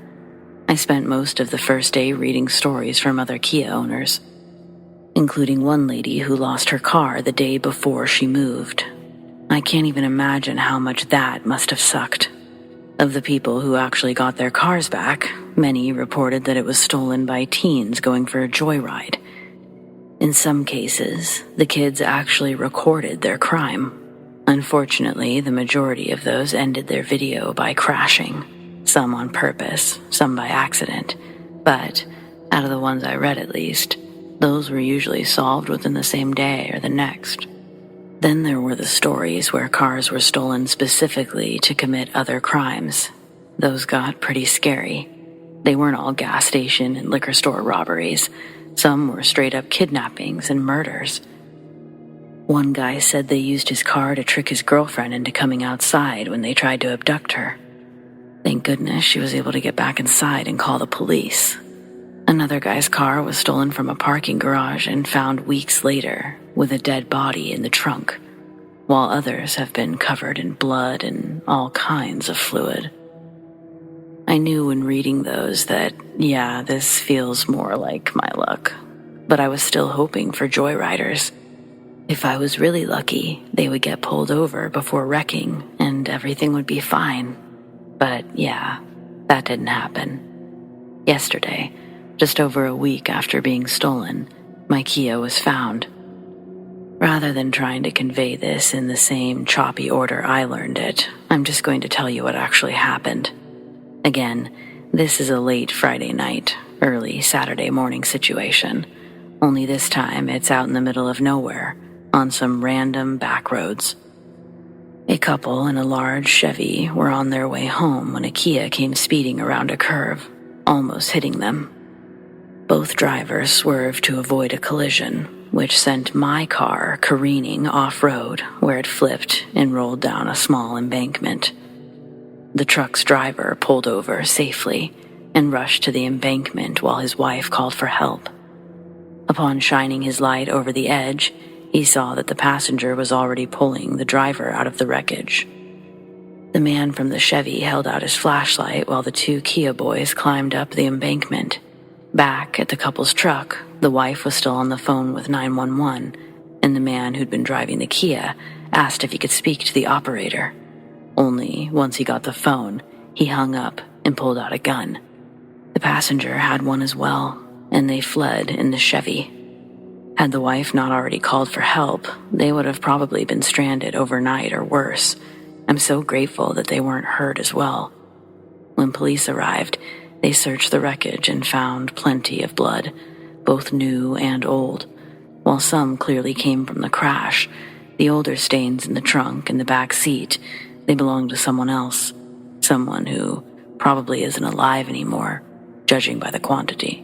I spent most of the first day reading stories from other Kia owners, including one lady who lost her car the day before she moved. I can't even imagine how much that must have sucked. Of the people who actually got their cars back, many reported that it was stolen by teens going for a joyride. In some cases, the kids actually recorded their crime. Unfortunately, the majority of those ended their video by crashing, some on purpose, some by accident. But, out of the ones I read at least, those were usually solved within the same day or the next. Then there were the stories where cars were stolen specifically to commit other crimes. Those got pretty scary. They weren't all gas station and liquor store robberies. Some were straight-up kidnappings and murders. One guy said they used his car to trick his girlfriend into coming outside when they tried to abduct her. Thank goodness she was able to get back inside and call the police. Another guy's car was stolen from a parking garage and found weeks later with a dead body in the trunk, while others have been covered in blood and all kinds of fluid. I knew when reading those that, yeah, this feels more like my luck, but I was still hoping for joyriders. If I was really lucky, they would get pulled over before wrecking and everything would be fine. But yeah, that didn't happen. Yesterday, just over a week after being stolen, my Kia was found. Rather than trying to convey this in the same choppy order I learned it, I'm just going to tell you what actually happened. Again, this is a late Friday night, early Saturday morning situation. Only this time it's out in the middle of nowhere, on some random back roads. A couple in a large Chevy were on their way home when a Kia came speeding around a curve, almost hitting them. Both drivers swerved to avoid a collision, which sent my car careening off-road where it flipped and rolled down a small embankment. The truck's driver pulled over safely and rushed to the embankment while his wife called for help. Upon shining his light over the edge, he saw that the passenger was already pulling the driver out of the wreckage. The man from the Chevy held out his flashlight while the two Kia boys climbed up the embankment. Back at the couple's truck, the wife was still on the phone with 911, and the man who'd been driving the Kia asked if he could speak to the operator. Only, once he got the phone, he hung up and pulled out a gun. The passenger had one as well, and they fled in the Chevy. Had the wife not already called for help, they would have probably been stranded overnight or worse. I'm so grateful that they weren't hurt as well. When police arrived, they searched the wreckage and found plenty of blood, both new and old. While some clearly came from the crash, the older stains in the trunk and the back seat, they belonged to someone else. Someone who probably isn't alive anymore, judging by the quantity.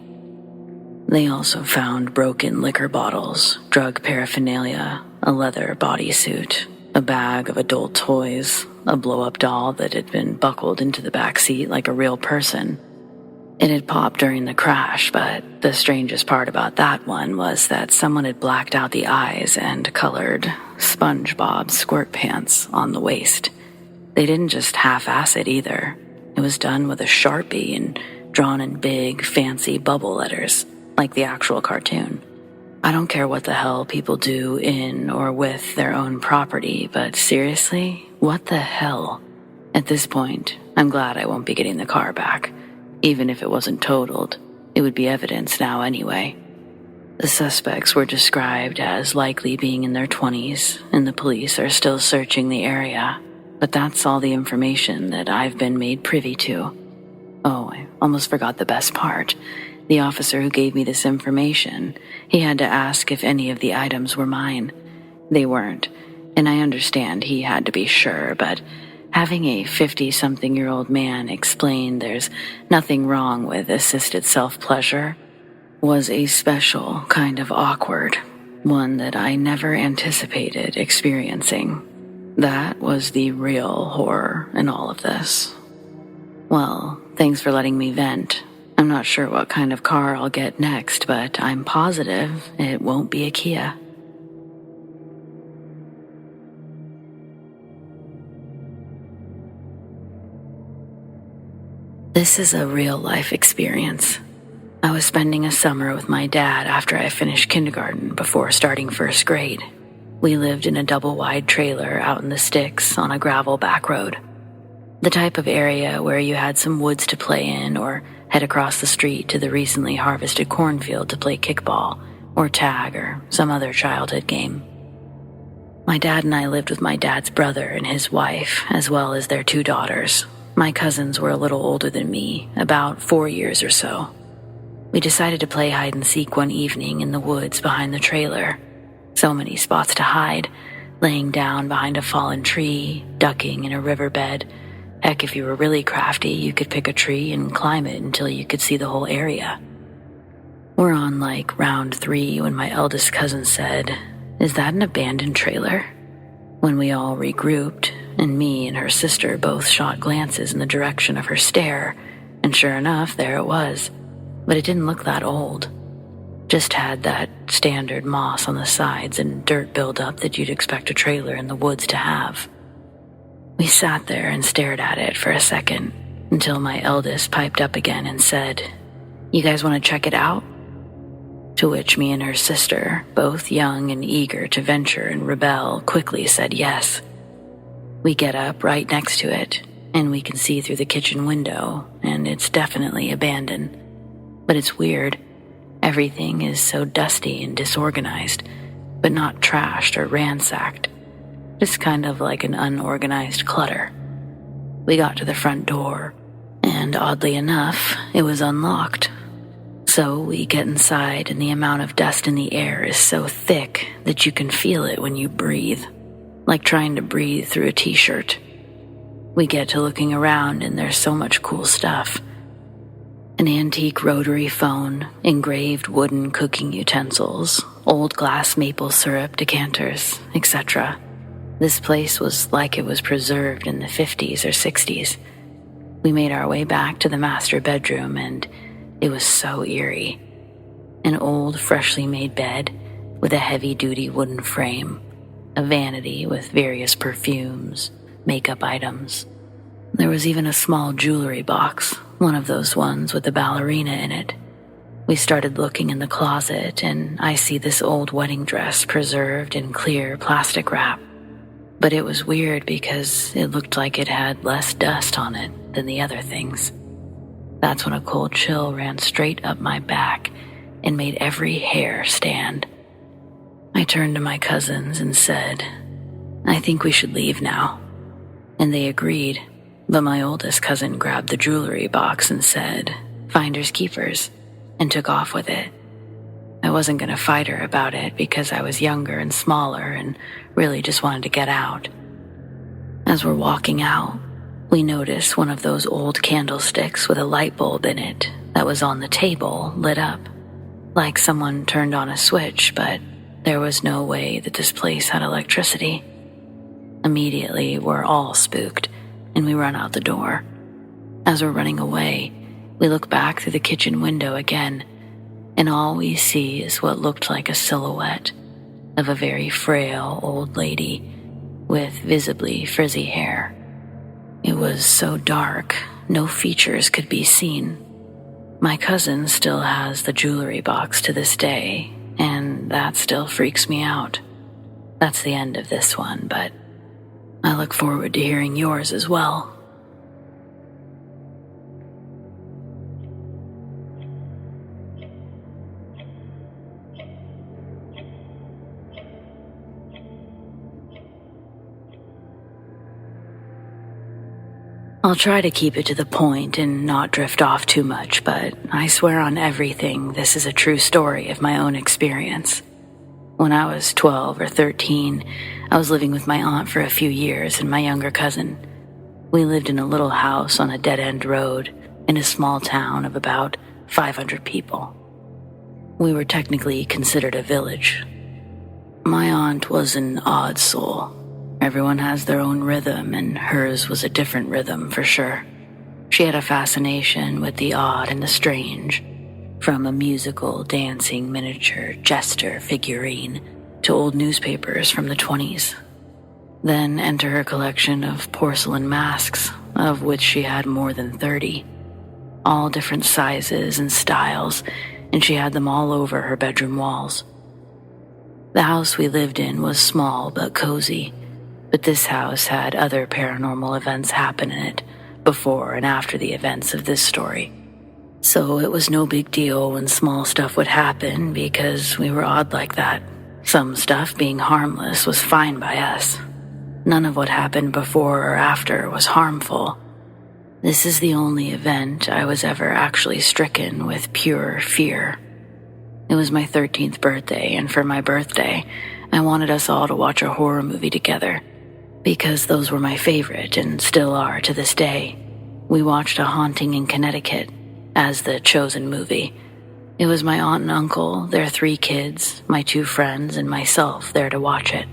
They also found broken liquor bottles, drug paraphernalia, a leather bodysuit, a bag of adult toys, a blow-up doll that had been buckled into the back seat like a real person. It had popped during the crash, but the strangest part about that one was that someone had blacked out the eyes and colored SpongeBob squirt pants on the waist. They didn't just half-ass it either. It was done with a Sharpie and drawn in big, fancy bubble letters, like the actual cartoon. I don't care what the hell people do in or with their own property, but seriously, what the hell? At this point, I'm glad I won't be getting the car back. Even if it wasn't totaled, it would be evidence now anyway. The suspects were described as likely being in their 20s, and the police are still searching the area. But that's all the information that I've been made privy to. Oh, I almost forgot the best part. The officer who gave me this information, he had to ask if any of the items were mine. They weren't, and I understand he had to be sure, but having a 50-something-year-old man explain there's nothing wrong with assisted self-pleasure was a special kind of awkward, one that I never anticipated experiencing. That was the real horror in all of this. Well, thanks for letting me vent. I'm not sure what kind of car I'll get next, but I'm positive it won't be a Kia. This is a real-life experience. I was spending a summer with my dad after I finished kindergarten before starting first grade. We lived in a double-wide trailer out in the sticks on a gravel back road. The type of area where you had some woods to play in or head across the street to the recently harvested cornfield to play kickball or tag or some other childhood game. My dad and I lived with my dad's brother and his wife, as well as their 2 daughters. My cousins were a little older than me, about 4 years or so. We decided to play hide and seek one evening in the woods behind the trailer. So many spots to hide, laying down behind a fallen tree, ducking in a riverbed. Heck, if you were really crafty, you could pick a tree and climb it until you could see the whole area. We're on like round 3 when my eldest cousin said, "Is that an abandoned trailer?" When we all regrouped, and me and her sister both shot glances in the direction of her stare, and sure enough, there it was. But it didn't look that old. Just had that standard moss on the sides and dirt buildup that you'd expect a trailer in the woods to have. We sat there and stared at it for a second, until my eldest piped up again and said, "You guys want to check it out?" To which me and her sister, both young and eager to venture and rebel, quickly said yes. We get up right next to it, and we can see through the kitchen window, and it's definitely abandoned. But it's weird. Everything is so dusty and disorganized, but not trashed or ransacked. Just kind of like an unorganized clutter. We got to the front door, and oddly enough, it was unlocked. So we get inside, and the amount of dust in the air is so thick that you can feel it when you breathe, like trying to breathe through a t-shirt. We get to looking around, and there's so much cool stuff. An antique rotary phone, engraved wooden cooking utensils, old glass maple syrup decanters, etc. This place was like it was preserved in the 50s or 60s. We made our way back to the master bedroom, and it was so eerie. An old, freshly made bed with a heavy-duty wooden frame, a vanity with various perfumes, makeup items. There was even a small jewelry box, one of those ones with a ballerina in it. We started looking in the closet, and I see this old wedding dress preserved in clear plastic wrap. But it was weird because it looked like it had less dust on it than the other things. That's when a cold chill ran straight up my back and made every hair stand. I turned to my cousins and said, "I think we should leave now." And they agreed, but my oldest cousin grabbed the jewelry box and said, "Finders keepers," and took off with it. I wasn't going to fight her about it because I was younger and smaller and really just wanted to get out. As we're walking out, we noticed one of those old candlesticks with a light bulb in it that was on the table lit up, like someone turned on a switch, but there was no way that this place had electricity. Immediately, we're all spooked, and we run out the door. As we're running away, we look back through the kitchen window again, and all we see is what looked like a silhouette of a very frail old lady with visibly frizzy hair. It was so dark, no features could be seen. My cousin still has the jewelry box to this day, and that still freaks me out. That's the end of this one, but I look forward to hearing yours as well. I'll try to keep it to the point and not drift off too much, but I swear on everything this is a true story of my own experience. When I was 12 or 13, I was living with my aunt for a few years and my younger cousin. We lived in a little house on a dead-end road in a small town of about 500 people. We were technically considered a village. My aunt was an odd soul. Everyone has their own rhythm, and hers was a different rhythm for sure. She had a fascination with the odd and the strange, from a musical, dancing, miniature, jester figurine to old newspapers from the 20s. Then enter her collection of porcelain masks, of which she had more than 30, all different sizes and styles, and she had them all over her bedroom walls. The house we lived in was small but cozy, but this house had other paranormal events happen in it before and after the events of this story. So it was no big deal when small stuff would happen because we were odd like that. Some stuff being harmless was fine by us. None of what happened before or after was harmful. This is the only event I was ever actually stricken with pure fear. It was my 13th birthday, and for my birthday, I wanted us all to watch a horror movie together, because those were my favorite and still are to this day. We watched A Haunting in Connecticut as the chosen movie. It was my aunt and uncle, their 3 kids, my 2 friends, and myself there to watch it.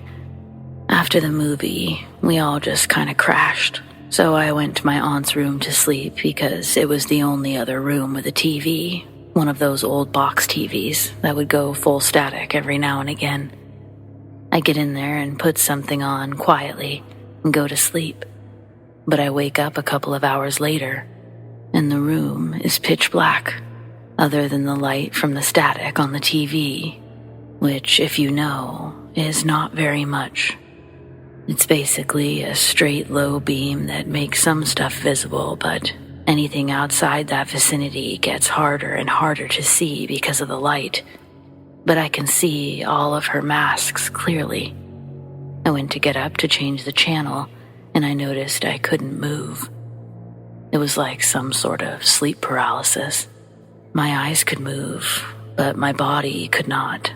After the movie, we all just kind of crashed. So I went to my aunt's room to sleep because it was the only other room with a TV, one of those old box TVs that would go full static every now and again. I get in there and put something on quietly and go to sleep. But I wake up a couple of hours later, and the room is pitch black, other than the light from the static on the TV, which, if you know, is not very much. It's basically a straight low beam that makes some stuff visible, but anything outside that vicinity gets harder and harder to see because of the light. But I can see all of her masks clearly. I went to get up to change the channel, and I noticed I couldn't move. It was like some sort of sleep paralysis. My eyes could move, but my body could not.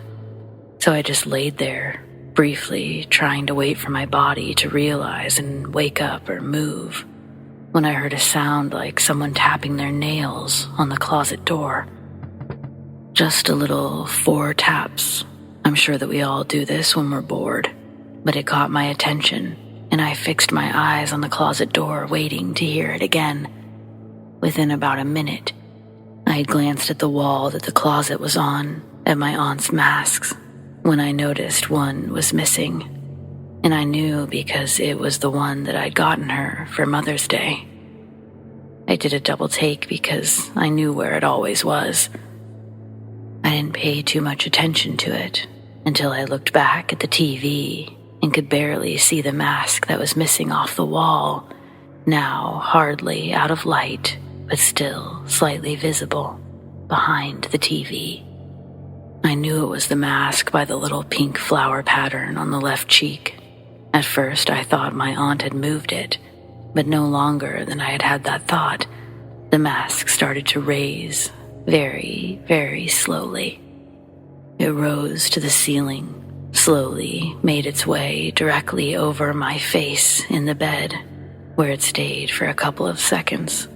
So I just laid there, briefly trying to wait for my body to realize and wake up or move, when I heard a sound like someone tapping their nails on the closet door. Just a little 4 taps. I'm sure that we all do this when we're bored, but it caught my attention, and I fixed my eyes on the closet door waiting to hear it again. Within about a minute, I had glanced at the wall that the closet was on, at my aunt's masks, when I noticed one was missing, and I knew because it was the one that I'd gotten her for Mother's Day. I did a double take because I knew where it always was. I didn't pay too much attention to it until I looked back at the TV and could barely see the mask that was missing off the wall, now hardly out of light, but still slightly visible behind the TV. I knew it was the mask by the little pink flower pattern on the left cheek. At first, I thought my aunt had moved it, but no longer than I had had that thought, the mask started to raise very, very slowly. It rose to the ceiling, slowly made its way directly over my face in the bed, where it stayed for a couple of seconds,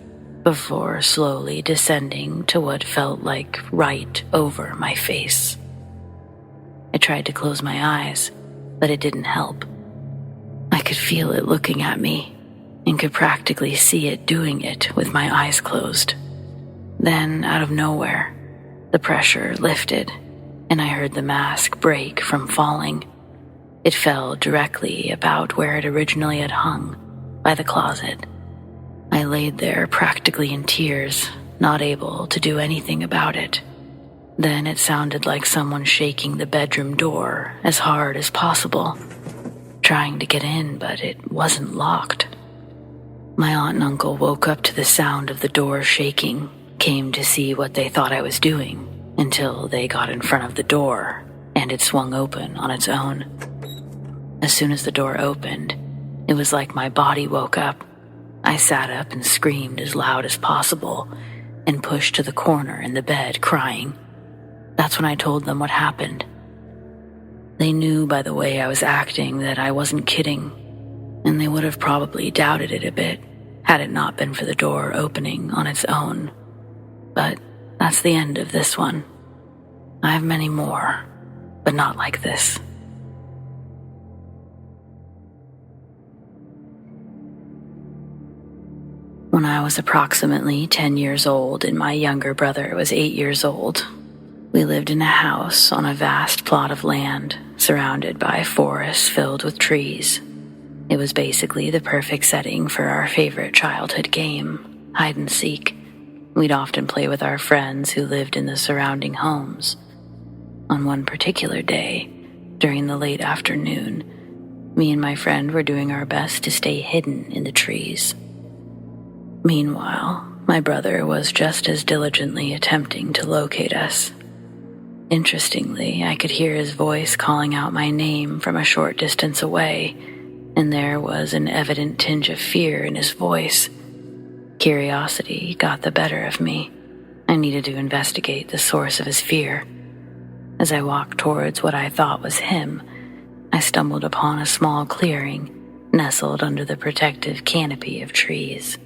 before slowly descending to what felt like right over my face. I tried to close my eyes, but it didn't help. I could feel it looking at me, and could practically see it doing it with my eyes closed. Then, out of nowhere, the pressure lifted, and I heard the mask break from falling. It fell directly about where it originally had hung, by the closet. I laid there practically in tears, not able to do anything about it. Then it sounded like someone shaking the bedroom door as hard as possible, trying to get in, but it wasn't locked. My aunt and uncle woke up to the sound of the door shaking, came to see what they thought I was doing, until they got in front of the door, and it swung open on its own. As soon as the door opened, it was like my body woke up. I sat up and screamed as loud as possible and pushed to the corner in the bed, crying. That's when I told them what happened. They knew by the way I was acting that I wasn't kidding, and they would have probably doubted it a bit had it not been for the door opening on its own. But that's the end of this one. I have many more, but not like this. When I was approximately 10 years old and my younger brother was 8 years old, we lived in a house on a vast plot of land surrounded by forests filled with trees. It was basically the perfect setting for our favorite childhood game, hide and seek. We'd often play with our friends who lived in the surrounding homes. On one particular day, during the late afternoon, Me and my friend were doing our best to stay hidden in the trees. Meanwhile, my brother was just as diligently attempting to locate us. Interestingly, I could hear his voice calling out my name from a short distance away, and there was an evident tinge of fear in his voice. Curiosity got the better of me. I needed to investigate the source of his fear. As I walked towards what I thought was him, I stumbled upon a small clearing nestled under the protective canopy of trees.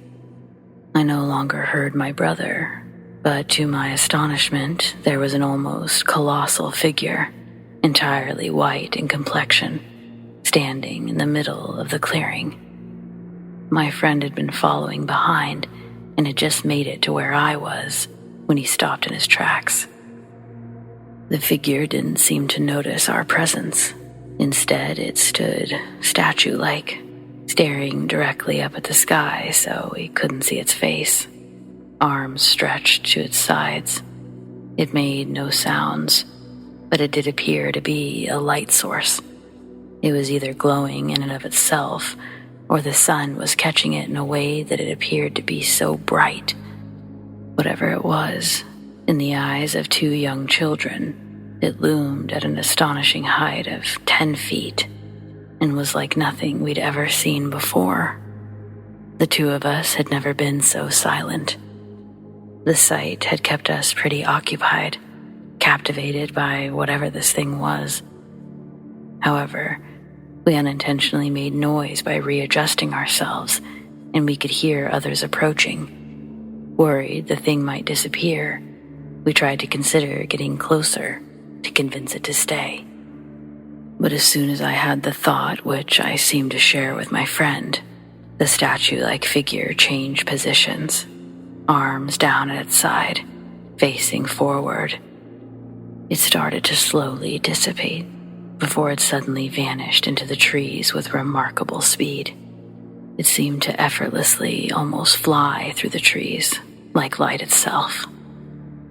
I no longer heard my brother, but to my astonishment, there was an almost colossal figure, entirely white in complexion, standing in the middle of the clearing. My friend had been following behind and had just made it to where I was when he stopped in his tracks. The figure didn't seem to notice our presence. Instead, it stood statue-like, staring directly up at the sky so we couldn't see its face, arms stretched to its sides. It made no sounds, but it did appear to be a light source. It was either glowing in and of itself, or the sun was catching it in a way that it appeared to be so bright. Whatever it was, in the eyes of two young children, it loomed at an astonishing height of 10 feet and was like nothing we'd ever seen before. The two of us had never been so silent. The sight had kept us pretty occupied, captivated by whatever this thing was. However, we unintentionally made noise by readjusting ourselves, and we could hear others approaching. Worried the thing might disappear, we tried to consider getting closer to convince it to stay. But as soon as I had the thought, which I seemed to share with my friend, the statue-like figure changed positions, arms down at its side, facing forward. It started to slowly dissipate before it suddenly vanished into the trees with remarkable speed. It seemed to effortlessly almost fly through the trees, like light itself.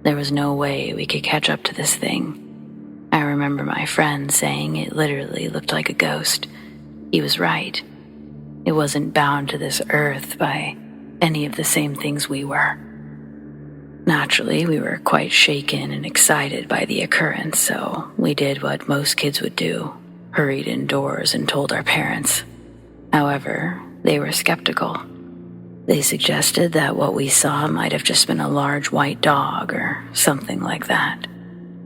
There was no way we could catch up to this thing. I remember my friend saying it literally looked like a ghost. He was right. It wasn't bound to this earth by any of the same things we were. Naturally, we were quite shaken and excited by the occurrence, so we did what most kids would do, hurried indoors and told our parents. However, they were skeptical. They suggested that what we saw might have just been a large white dog or something like that.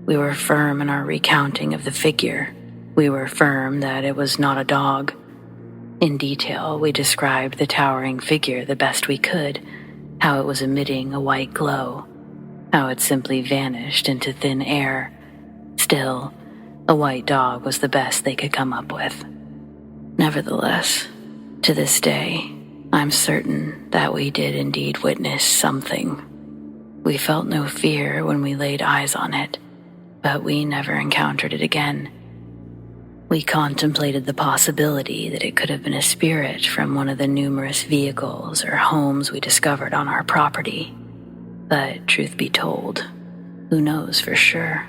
We were firm in our recounting of the figure. We were firm that it was not a dog. In detail, we described the towering figure the best we could, how it was emitting a white glow, how it simply vanished into thin air. Still, a white dog was the best they could come up with. Nevertheless, to this day, I'm certain that we did indeed witness something. We felt no fear when we laid eyes on it, but we never encountered it again. We contemplated the possibility that it could have been a spirit from one of the numerous vehicles or homes we discovered on our property. But truth be told, who knows for sure?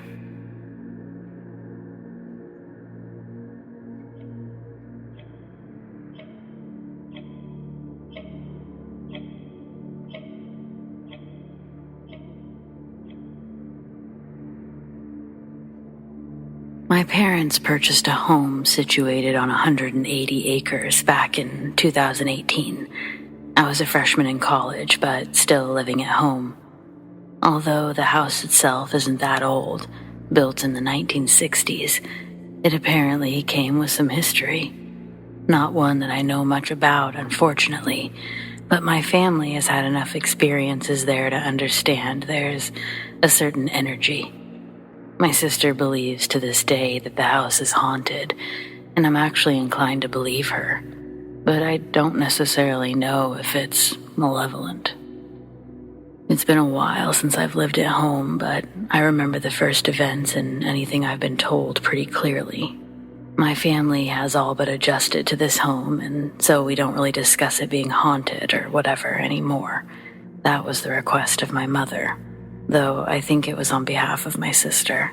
My parents purchased a home situated on 180 acres back in 2018. I was a freshman in college, but still living at home. Although the house itself isn't that old, built in the 1960s, it apparently came with some history. Not one that I know much about, unfortunately, but my family has had enough experiences there to understand there's a certain energy. My sister believes to this day that the house is haunted, and I'm actually inclined to believe her, but I don't necessarily know if it's malevolent. It's been a while since I've lived at home, but I remember the first events and anything I've been told pretty clearly. My family has all but adjusted to this home, and so we don't really discuss it being haunted or whatever anymore. That was the request of my mother, though I think it was on behalf of my sister.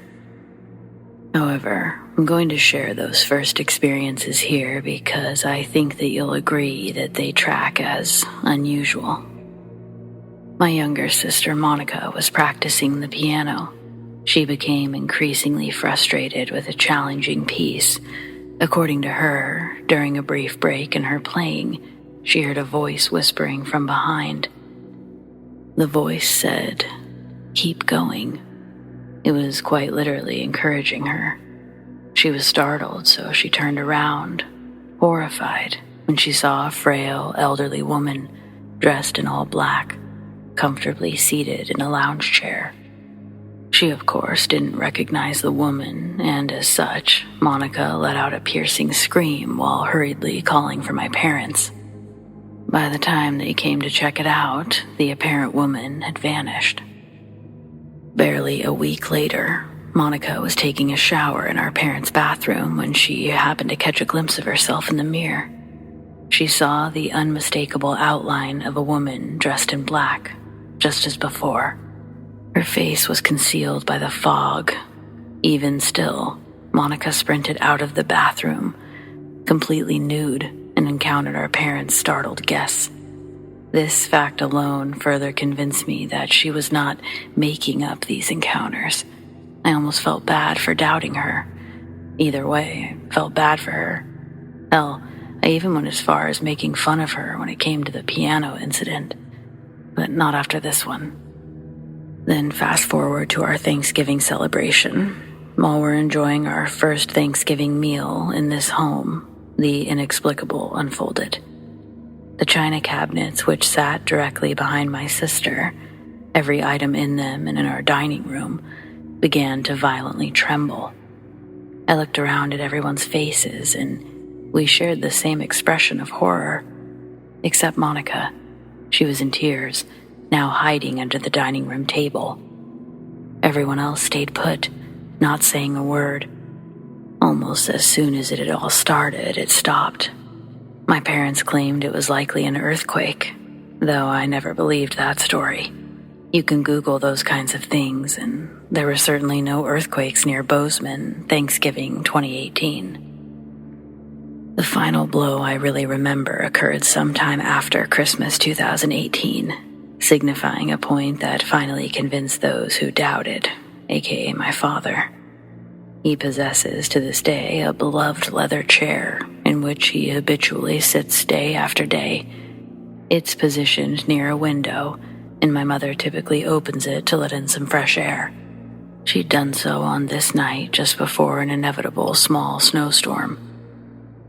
However, I'm going to share those first experiences here because I think that you'll agree that they track as unusual. My younger sister Monica was practicing the piano. She became increasingly frustrated with a challenging piece. According to her, during a brief break in her playing, she heard a voice whispering from behind. The voice said, "Keep going." It was quite literally encouraging her. She was startled, so she turned around, horrified, when she saw a frail, elderly woman dressed in all black, comfortably seated in a lounge chair. She, of course, didn't recognize the woman, and as such, Monica let out a piercing scream while hurriedly calling for my parents. By the time they came to check it out, the apparent woman had vanished. Barely a week later, Monica was taking a shower in our parents' bathroom when she happened to catch a glimpse of herself in the mirror. She saw the unmistakable outline of a woman dressed in black, just as before. Her face was concealed by the fog. Even still, Monica sprinted out of the bathroom, completely nude, and encountered our parents' startled guests. This fact alone further convinced me that she was not making up these encounters. I almost felt bad for doubting her. Either way, I felt bad for her. Hell, I even went as far as making fun of her when it came to the piano incident. But not after this one. Then fast forward to our Thanksgiving celebration. While we're enjoying our first Thanksgiving meal in this home, the inexplicable unfolded. The china cabinets, which sat directly behind my sister, every item in them and in our dining room, began to violently tremble. I looked around at everyone's faces, and we shared the same expression of horror. Except Monica. She was in tears, now hiding under the dining room table. Everyone else stayed put, not saying a word. Almost as soon as it had all started, it stopped. My parents claimed it was likely an earthquake, though I never believed that story. You can Google those kinds of things, and there were certainly no earthquakes near Bozeman, Thanksgiving 2018. The final blow I really remember occurred sometime after Christmas 2018, signifying a point that finally convinced those who doubted, aka my father. He possesses to this day a beloved leather chair in which he habitually sits day after day. It's positioned near a window, and my mother typically opens it to let in some fresh air. She'd done so on this night just before an inevitable small snowstorm.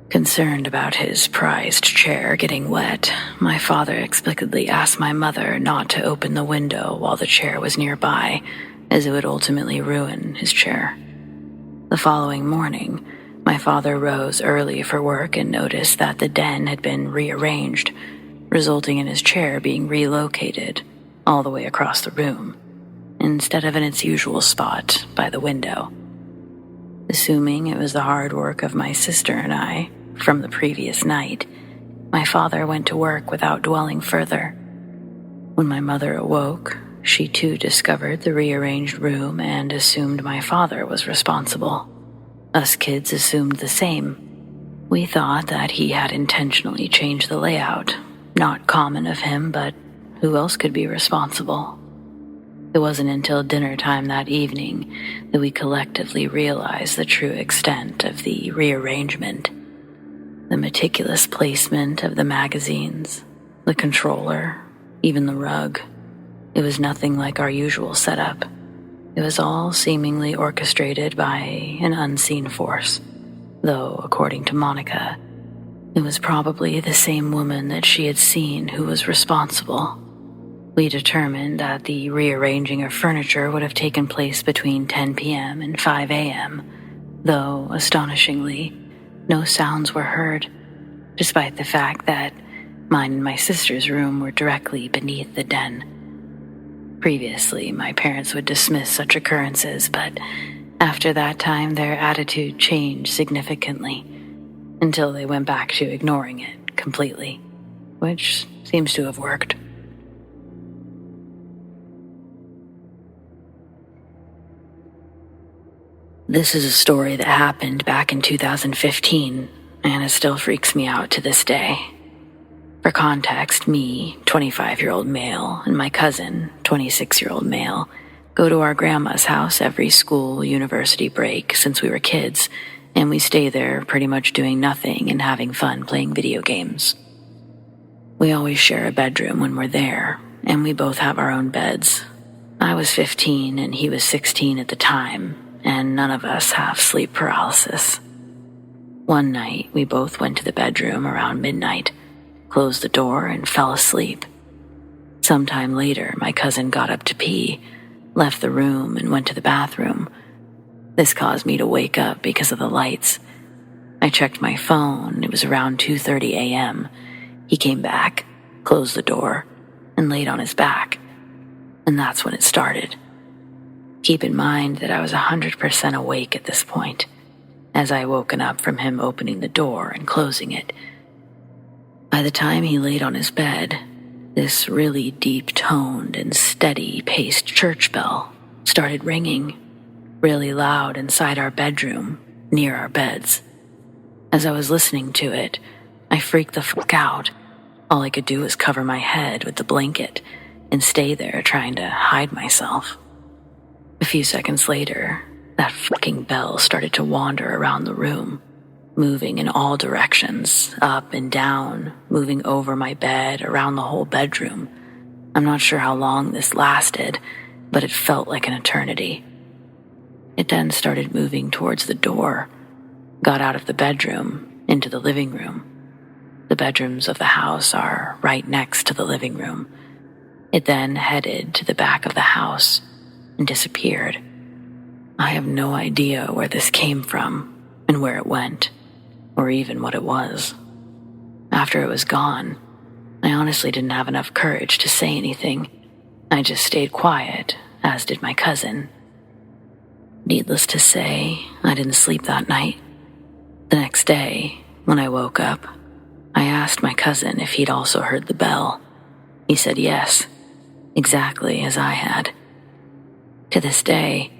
Concerned about his prized chair getting wet, my father explicitly asked my mother not to open the window while the chair was nearby, as it would ultimately ruin his chair. The following morning, my father rose early for work and noticed that the den had been rearranged, resulting in his chair being relocated all the way across the room, instead of in its usual spot by the window. Assuming it was the hard work of my sister and I from the previous night, my father went to work without dwelling further. When my mother awoke, she too discovered the rearranged room and assumed my father was responsible. Us kids assumed the same. We thought that he had intentionally changed the layout. Not common of him, but who else could be responsible? It wasn't until dinner time that evening that we collectively realized the true extent of the rearrangement. The meticulous placement of the magazines, the controller, even the rug. It was nothing like our usual setup. It was all seemingly orchestrated by an unseen force, though, according to Monica, it was probably the same woman that she had seen who was responsible. We determined that the rearranging of furniture would have taken place between 10 p.m. and 5 a.m., though, astonishingly, no sounds were heard, despite the fact that mine and my sister's room were directly beneath the den. Previously, my parents would dismiss such occurrences, but after that time, their attitude changed significantly, until they went back to ignoring it completely, which seems to have worked. This is a story that happened back in 2015, and it still freaks me out to this day. For context, me, 25-year-old male, and my cousin, 26-year-old male, go to our grandma's house every school, university break since we were kids, and we stay there pretty much doing nothing and having fun playing video games. We always share a bedroom when we're there, and we both have our own beds. I was 15 and he was 16 at the time, and none of us have sleep paralysis. One night, we both went to the bedroom around midnight, closed the door, and fell asleep. Sometime later, my cousin got up to pee, left the room, and went to the bathroom. This caused me to wake up because of the lights. I checked my phone. It was around 2:30 a.m. He came back, closed the door, and laid on his back. And that's when it started. Keep in mind that I was 100% awake at this point, as I woken up from him opening the door and closing it. By the time he laid on his bed, this really deep-toned and steady-paced church bell started ringing, really loud inside our bedroom, near our beds. As I was listening to it, I freaked the fuck out. All I could do was cover my head with the blanket and stay there trying to hide myself. A few seconds later, that fucking bell started to wander around the room, moving in all directions, up and down, moving over my bed, around the whole bedroom. I'm not sure how long this lasted, but it felt like an eternity. It then started moving towards the door, got out of the bedroom, into the living room. The bedrooms of the house are right next to the living room. It then headed to the back of the house and disappeared. I have no idea where this came from and where it went, or even what it was. After it was gone, I honestly didn't have enough courage to say anything. I just stayed quiet, as did my cousin. Needless to say, I didn't sleep that night. The next day, when I woke up, I asked my cousin if he'd also heard the bell. He said yes, exactly as I had. To this day,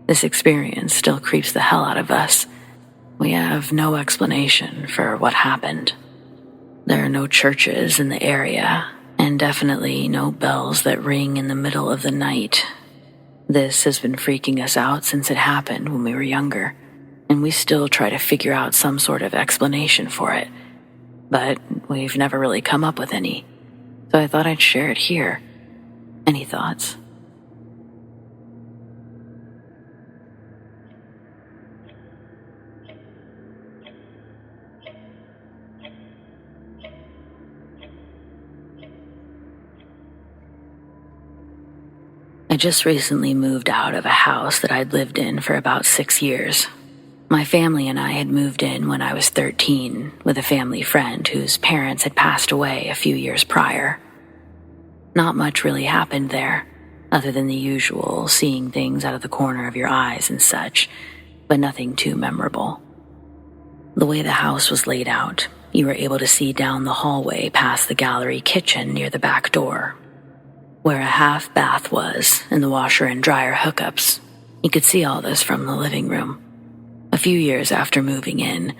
this experience still creeps the hell out of us. We have no explanation for what happened. There are no churches in the area, and definitely no bells that ring in the middle of the night. This has been freaking us out since it happened when we were younger, and we still try to figure out some sort of explanation for it. But we've never really come up with any, so I thought I'd share it here. Any thoughts? I just recently moved out of a house that I'd lived in for about 6 years. My family and I had moved in when I was 13 with a family friend whose parents had passed away a few years prior. Not much really happened there, other than the usual seeing things out of the corner of your eyes and such, but nothing too memorable. The way the house was laid out, you were able to see down the hallway past the gallery kitchen near the back door, where a half bath was and the washer and dryer hookups. You could see all this from the living room. A few years after moving in,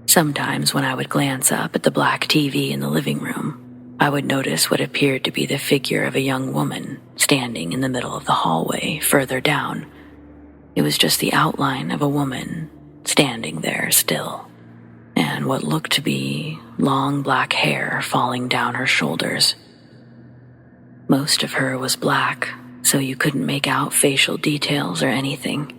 sometimes when I would glance up at the black TV in the living room, I would notice what appeared to be the figure of a young woman standing in the middle of the hallway further down. It was just the outline of a woman standing there still, and what looked to be long black hair falling down her shoulders. Most of her was black, so you couldn't make out facial details or anything.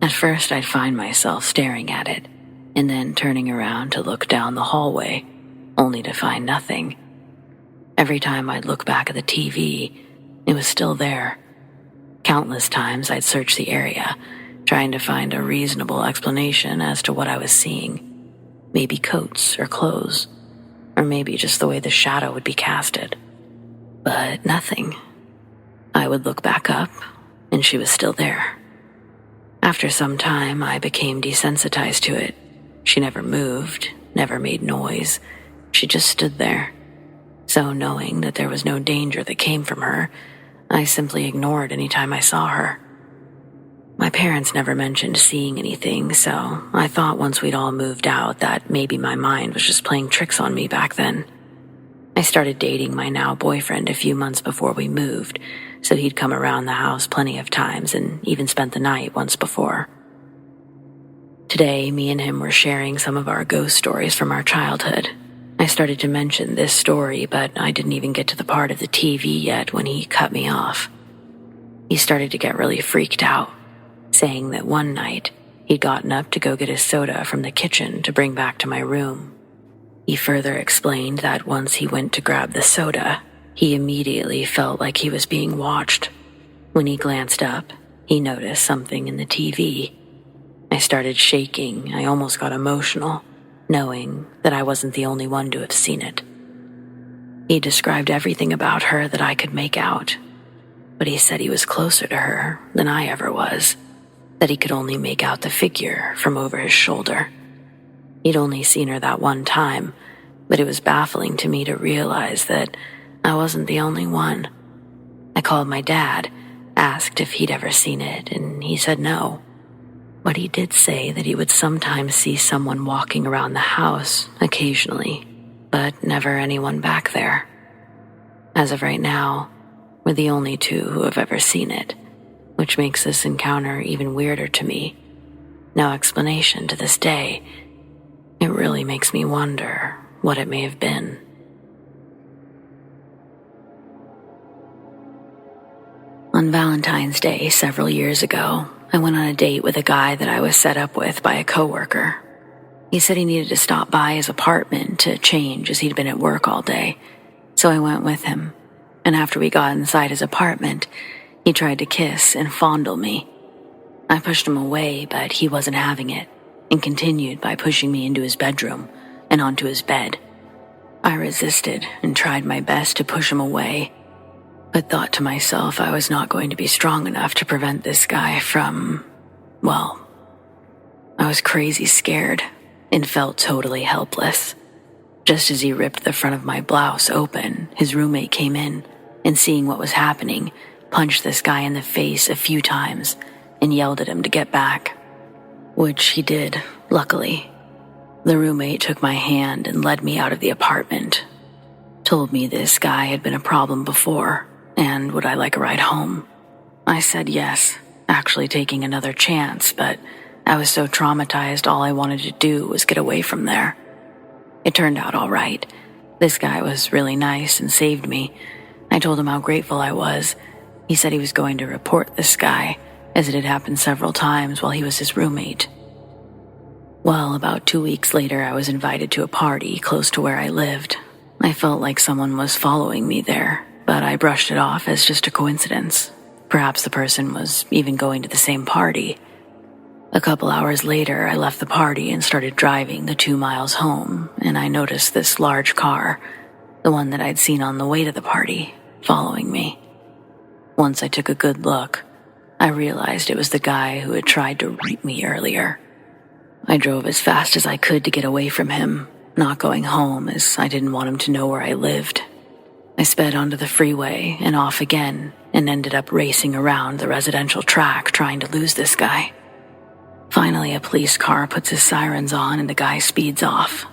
At first, I'd find myself staring at it, and then turning around to look down the hallway, only to find nothing. Every time I'd look back at the TV, it was still there. Countless times I'd search the area, trying to find a reasonable explanation as to what I was seeing. Maybe coats or clothes, or maybe just the way the shadow would be casted. But nothing. I would look back up, and she was still there. After some time, I became desensitized to it. She never moved, never made noise. She just stood there. So knowing that there was no danger that came from her, I simply ignored any time I saw her. My parents never mentioned seeing anything, so I thought once we'd all moved out that maybe my mind was just playing tricks on me back then. I started dating my now boyfriend a few months before we moved, so he'd come around the house plenty of times and even spent the night once before. Today, me and him were sharing some of our ghost stories from our childhood. I started to mention this story, but I didn't even get to the part of the TV yet when he cut me off. He started to get really freaked out, saying that one night he'd gotten up to go get a soda from the kitchen to bring back to my room. He further explained that once he went to grab the soda, he immediately felt like he was being watched. When he glanced up, he noticed something in the TV. I started shaking. I almost got emotional, knowing that I wasn't the only one to have seen it. He described everything about her that I could make out, but he said he was closer to her than I ever was, that he could only make out the figure from over his shoulder. He'd only seen her that one time, but it was baffling to me to realize that I wasn't the only one. I called my dad, asked if he'd ever seen it, and he said no. But he did say that he would sometimes see someone walking around the house occasionally, but never anyone back there. As of right now, we're the only two who have ever seen it, which makes this encounter even weirder to me. No explanation to this day. It really makes me wonder what it may have been. On Valentine's Day several years ago, I went on a date with a guy that I was set up with by a coworker. He said he needed to stop by his apartment to change as he'd been at work all day, so I went with him. And after we got inside his apartment, he tried to kiss and fondle me. I pushed him away, but he wasn't having it, and continued by pushing me into his bedroom and onto his bed. I resisted and tried my best to push him away, but thought to myself I was not going to be strong enough to prevent this guy from, well, I was crazy scared and felt totally helpless. Just as he ripped the front of my blouse open, his roommate came in and, seeing what was happening, punched this guy in the face a few times and yelled at him to get back, which he did, luckily. The roommate took my hand and led me out of the apartment, told me this guy had been a problem before, and would I like a ride home? I said yes, actually taking another chance, but I was so traumatized all I wanted to do was get away from there. It turned out all right. This guy was really nice and saved me. I told him how grateful I was. He said he was going to report this guy, as it had happened several times while he was his roommate. Well, about 2 weeks later, I was invited to a party close to where I lived. I felt like someone was following me there, but I brushed it off as just a coincidence. Perhaps the person was even going to the same party. A couple hours later, I left the party and started driving the 2 miles home, and I noticed this large car, the one that I'd seen on the way to the party, following me. Once I took a good look, I realized it was the guy who had tried to rape me earlier. I drove as fast as I could to get away from him, not going home as I didn't want him to know where I lived. I sped onto the freeway and off again and ended up racing around the residential track trying to lose this guy. Finally, a police car puts his sirens on and the guy speeds off.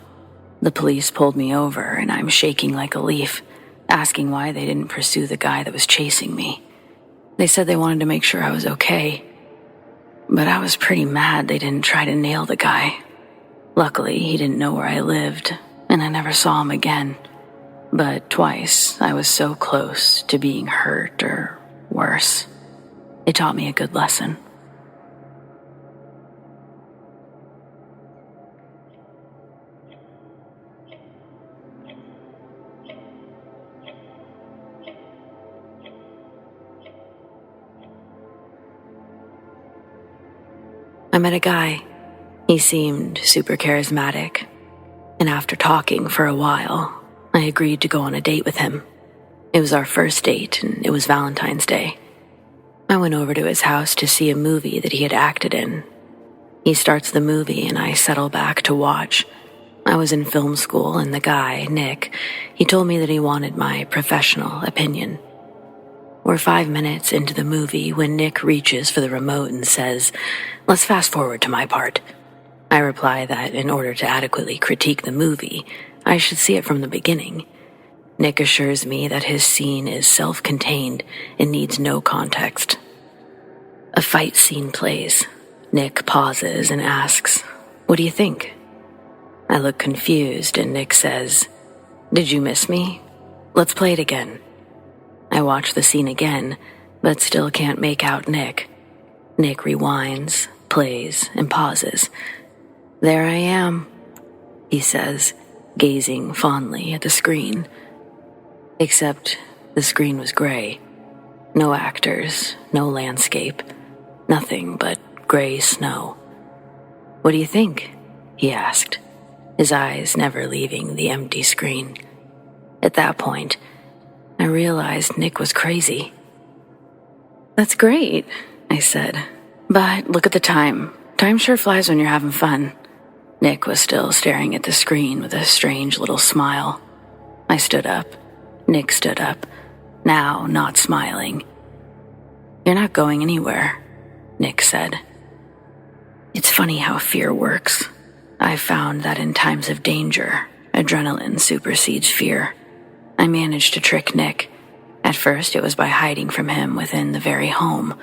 The police pulled me over and I'm shaking like a leaf, asking why they didn't pursue the guy that was chasing me. They said they wanted to make sure I was okay, but I was pretty mad they didn't try to nail the guy. Luckily, he didn't know where I lived, and I never saw him again. But twice, I was so close to being hurt or worse. It taught me a good lesson. I met a guy. He seemed super charismatic, and after talking for a while, I agreed to go on a date with him. It was our first date, and it was Valentine's Day. I went over to his house to see a movie that he had acted in. He starts the movie, and I settle back to watch. I was in film school, and the guy, Nick, he told me that he wanted my professional opinion. We're 5 minutes into the movie when Nick reaches for the remote and says, "Let's fast forward to my part." I reply that in order to adequately critique the movie, I should see it from the beginning. Nick assures me that his scene is self-contained and needs no context. A fight scene plays. Nick pauses and asks, "What do you think?" I look confused and Nick says, "Did you miss me? Let's play it again." I watch the scene again, but still can't make out Nick. Nick rewinds, plays, and pauses. "There I am," he says, gazing fondly at the screen. Except the screen was gray. No actors, no landscape, nothing but gray snow. "What do you think?" he asked, his eyes never leaving the empty screen. At that point, I realized Nick was crazy. "That's great," I said, "but look at the time. Time sure flies when you're having fun." Nick was still staring at the screen with a strange little smile. I stood up. Nick stood up, now not smiling. "You're not going anywhere," Nick said. It's funny how fear works. I've found that in times of danger, adrenaline supersedes fear. I managed to trick Nick. At first, it was by hiding from him within the very home.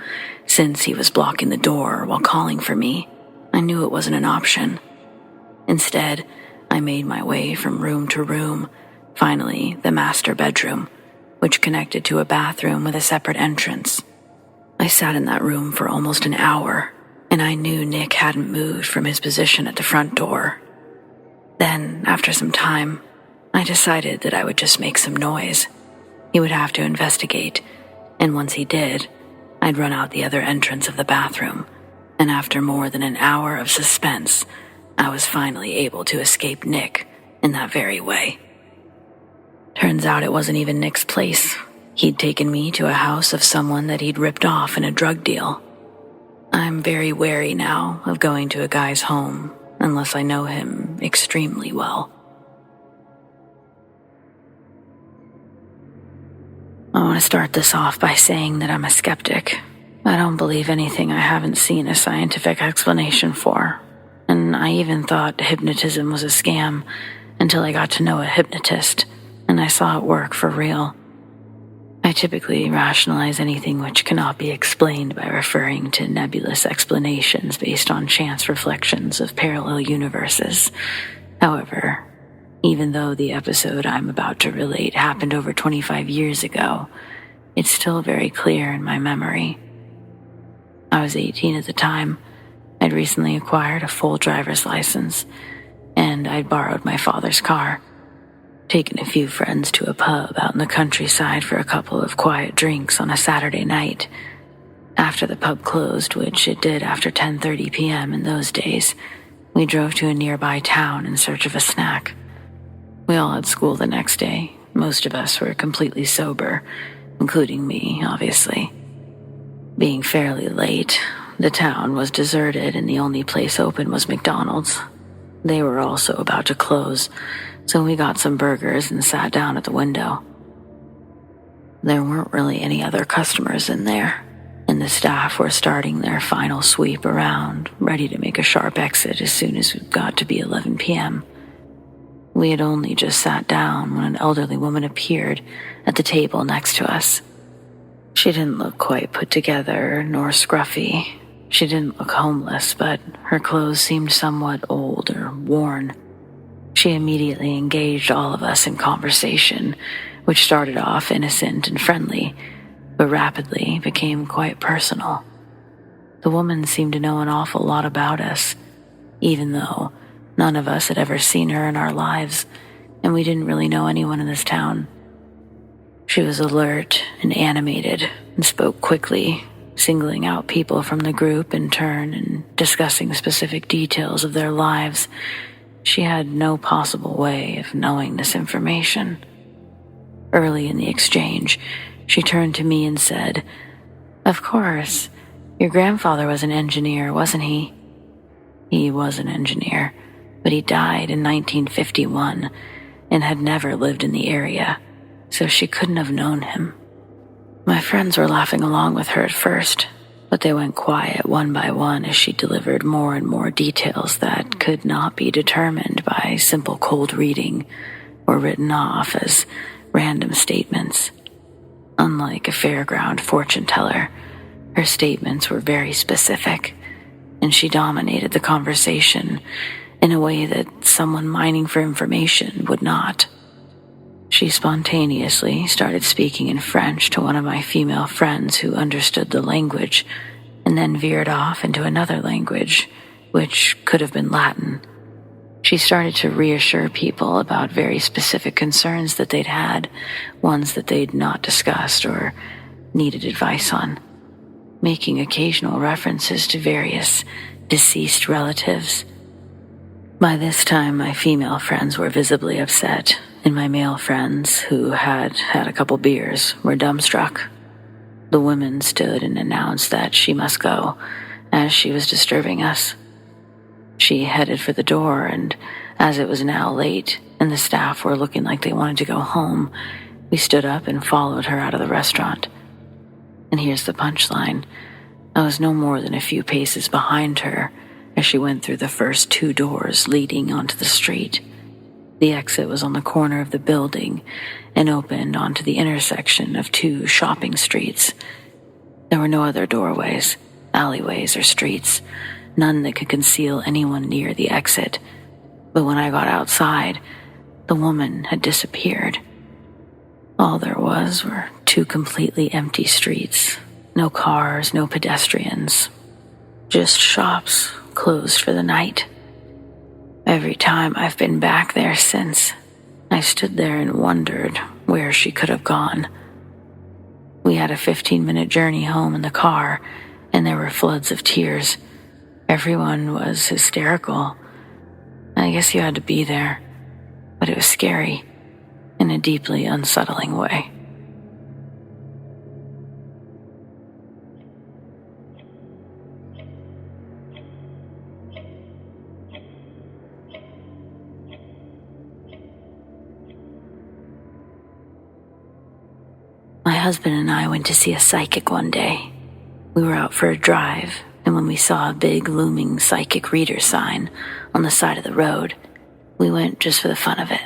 Since he was blocking the door while calling for me, I knew it wasn't an option. Instead, I made my way from room to room, finally the master bedroom, which connected to a bathroom with a separate entrance. I sat in that room for almost an hour, and I knew Nick hadn't moved from his position at the front door. Then, after some time, I decided that I would just make some noise. He would have to investigate, and once he did, I'd run out the other entrance of the bathroom, and after more than an hour of suspense, I was finally able to escape Nick in that very way. Turns out it wasn't even Nick's place. He'd taken me to a house of someone that he'd ripped off in a drug deal. I'm very wary now of going to a guy's home unless I know him extremely well. I want to start this off by saying that I'm a skeptic. I don't believe anything I haven't seen a scientific explanation for, and I even thought hypnotism was a scam until I got to know a hypnotist, and I saw it work for real. I typically rationalize anything which cannot be explained by referring to nebulous explanations based on chance reflections of parallel universes. However, even though the episode I'm about to relate happened over 25 years ago, it's still very clear in my memory. I was 18 at the time. I'd recently acquired a full driver's license, and I'd borrowed my father's car, taken a few friends to a pub out in the countryside for a couple of quiet drinks on a Saturday night. After the pub closed, which it did after 10:30 p.m. in those days, we drove to a nearby town in search of a snack. We all had school the next day. Most of us were completely sober, including me, obviously. Being fairly late, the town was deserted and the only place open was McDonald's. They were also about to close, so we got some burgers and sat down at the window. There weren't really any other customers in there, and the staff were starting their final sweep around, ready to make a sharp exit as soon as it got to be 11 p.m. We had only just sat down when an elderly woman appeared at the table next to us. She didn't look quite put together nor scruffy. She didn't look homeless, but her clothes seemed somewhat old or worn. She immediately engaged all of us in conversation, which started off innocent and friendly, but rapidly became quite personal. The woman seemed to know an awful lot about us, even though none of us had ever seen her in our lives, and we didn't really know anyone in this town. She was alert and animated and spoke quickly, singling out people from the group in turn and discussing specific details of their lives. She had no possible way of knowing this information. Early in the exchange, she turned to me and said, "Of course, your grandfather was an engineer, wasn't he?" He was an engineer, but he died in 1951 and had never lived in the area, so she couldn't have known him. My friends were laughing along with her at first, but they went quiet one by one as she delivered more and more details that could not be determined by simple cold reading or written off as random statements. Unlike a fairground fortune teller, her statements were very specific, and she dominated the conversation in a way that someone mining for information would not. She spontaneously started speaking in French to one of my female friends who understood the language, and then veered off into another language, which could have been Latin. She started to reassure people about very specific concerns that they'd had, ones that they'd not discussed or needed advice on, making occasional references to various deceased relatives. By this time, my female friends were visibly upset, and my male friends, who had had a couple beers, were dumbstruck. The women stood and announced that she must go, as she was disturbing us. She headed for the door, and as it was now late and the staff were looking like they wanted to go home, we stood up and followed her out of the restaurant. And here's the punchline. I was no more than a few paces behind her as she went through the first 2 doors leading onto the street. The exit was on the corner of the building and opened onto the intersection of 2 shopping streets. There were no other doorways, alleyways, or streets, none that could conceal anyone near the exit. But when I got outside, the woman had disappeared. All there were 2 completely empty streets. No cars, no pedestrians. Just shops closed for the night. Every time I've been back there since, I stood there and wondered where she could have gone. We had a 15-minute journey home in the car, and there were floods of tears. Everyone was hysterical. I guess you had to be there, but it was scary in a deeply unsettling way. My husband and I went to see a psychic one day. We were out for a drive, and when we saw a big looming psychic reader sign on the side of the road, we went just for the fun of it.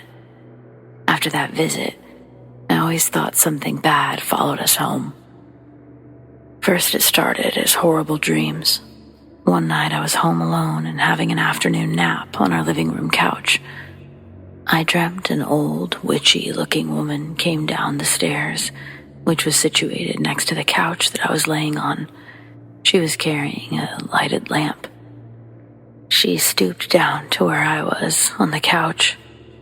After that visit, I always thought something bad followed us home. First, it started as horrible dreams. One night I was home alone and having an afternoon nap on our living room couch. I dreamt an old, witchy-looking woman came down the stairs, which was situated next to the couch that I was laying on. She was carrying a lighted lamp. She stooped down to where I was on the couch,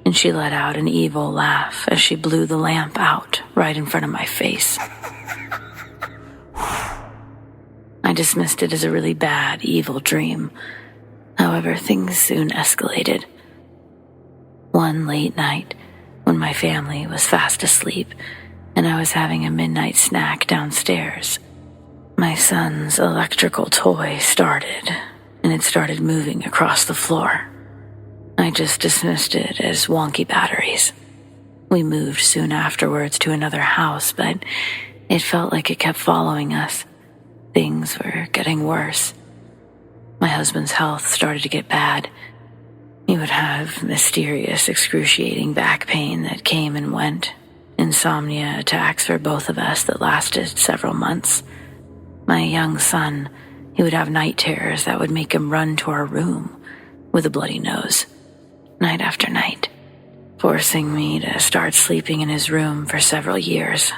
and she let out an evil laugh as she blew the lamp out right in front of my face. I dismissed it as a really bad, evil dream. However, things soon escalated. One late night, when my family was fast asleep and I was having a midnight snack downstairs, my son's electrical toy started, and it started moving across the floor. I just dismissed it as wonky batteries. We moved soon afterwards to another house, but it felt like it kept following us. Things were getting worse. My husband's health started to get bad. He would have mysterious, excruciating back pain that came and went. Insomnia attacks for both of us that lasted several months. My young son, he would have night terrors that would make him run to our room with a bloody nose, night after night, forcing me to start sleeping in his room for several years.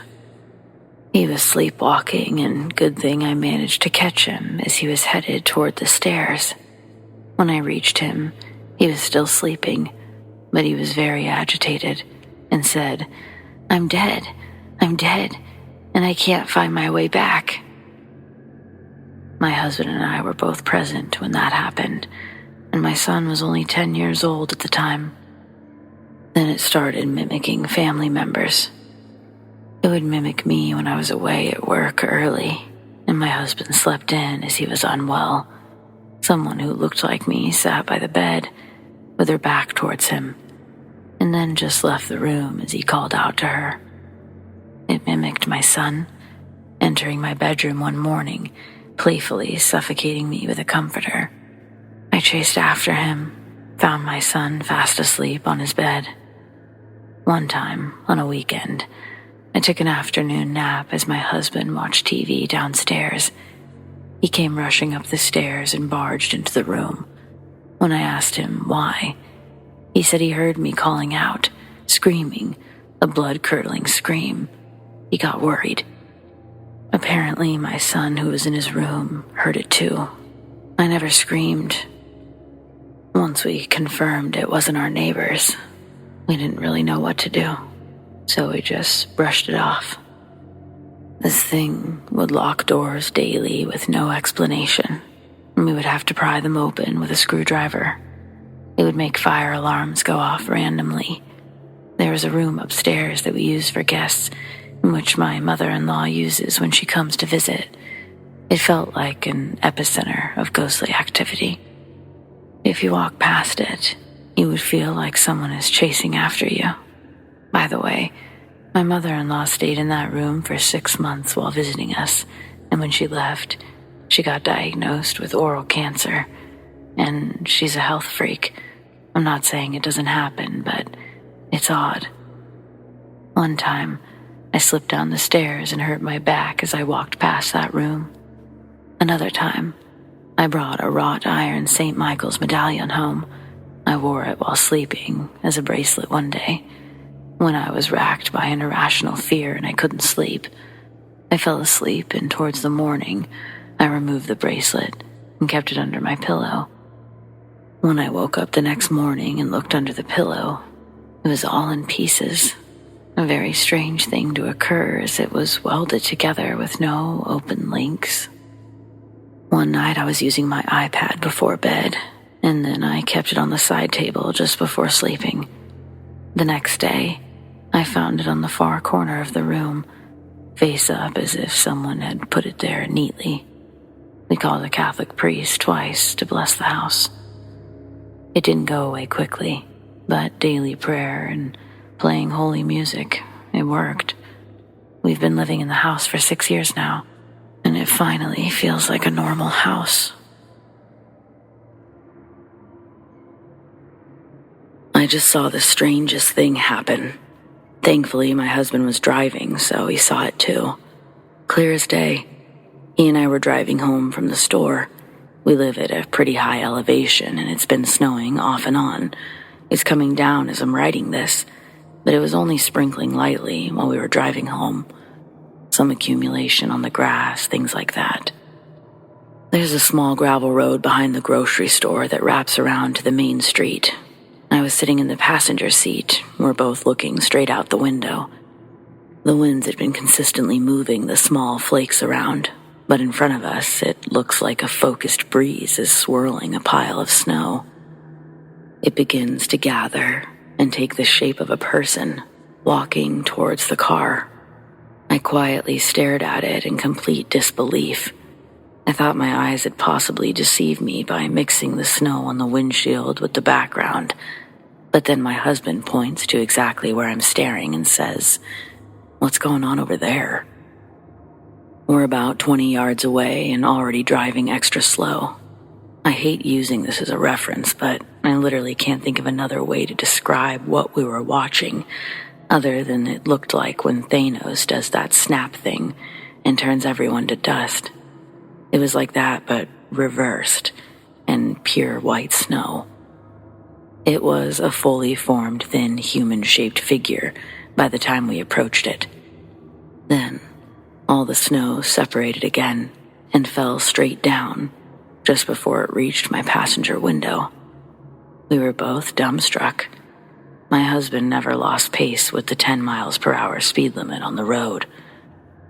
He was sleepwalking, and good thing I managed to catch him as he was headed toward the stairs. When I reached him, he was still sleeping, but he was very agitated and said, I'm dead, and I can't find my way back." My husband and I were both present when that happened, and my son was only 10 years old at the time. Then it started mimicking family members. It would mimic me when I was away at work early, and my husband slept in as he was unwell. Someone who looked like me sat by the bed with her back towards him, and then just left the room as he called out to her. It mimicked my son, entering my bedroom one morning, playfully suffocating me with a comforter. I chased after him, found my son fast asleep on his bed. One time, on a weekend, I took an afternoon nap as my husband watched TV downstairs. He came rushing up the stairs and barged into the room. When I asked him why, he said he heard me calling out, screaming, a blood-curdling scream. He got worried. Apparently, my son, who was in his room, heard it too. I never screamed. Once we confirmed it wasn't our neighbors, we didn't really know what to do, so we just brushed it off. This thing would lock doors daily with no explanation, and we would have to pry them open with a screwdriver. It would make fire alarms go off randomly. There was a room upstairs that we use for guests, in which my mother-in-law uses when she comes to visit. It felt like an epicenter of ghostly activity. If you walk past it, you would feel like someone is chasing after you. By the way, my mother-in-law stayed in that room for 6 months while visiting us, and when she left, she got diagnosed with oral cancer, and she's a health freak. I'm not saying it doesn't happen, but it's odd. One time, I slipped down the stairs and hurt my back as I walked past that room. Another time, I brought a wrought iron St. Michael's medallion home. I wore it while sleeping as a bracelet one day. When I was racked by an irrational fear and I couldn't sleep, I fell asleep, and towards the morning, I removed the bracelet and kept it under my pillow. When I woke up the next morning and looked under the pillow, it was all in pieces. A very strange thing to occur, as it was welded together with no open links. One night I was using my iPad before bed, and then I kept it on the side table just before sleeping. The next day, I found it on the far corner of the room, face up as if someone had put it there neatly. We called a Catholic priest twice to bless the house. It didn't go away quickly, but daily prayer and playing holy music, it worked. We've been living in the house for 6 years now, and it finally feels like a normal house. I just saw the strangest thing happen. Thankfully, my husband was driving, so he saw it too. Clear as day. He and I were driving home from the store. We live at a pretty high elevation, and it's been snowing off and on. It's coming down as I'm writing this, but it was only sprinkling lightly while we were driving home. Some accumulation on the grass, things like that. There's a small gravel road behind the grocery store that wraps around to the main street. I was sitting in the passenger seat. We're both looking straight out the window. The winds had been consistently moving the small flakes around, but in front of us it looks like a focused breeze is swirling a pile of snow. It begins to gather and take the shape of a person walking towards the car. I quietly stared at it in complete disbelief. I thought my eyes had possibly deceived me by mixing the snow on the windshield with the background, but then my husband points to exactly where I'm staring and says, "What's going on over there?" We're about 20 yards away and already driving extra slow. I hate using this as a reference, but I literally can't think of another way to describe what we were watching, other than it looked like when Thanos does that snap thing and turns everyone to dust. It was like that, but reversed, and pure white snow. It was a fully formed, thin, human-shaped figure by the time we approached it. Then, all the snow separated again and fell straight down, just before it reached my passenger window. We were both dumbstruck. My husband never lost pace with the 10 miles per hour speed limit on the road.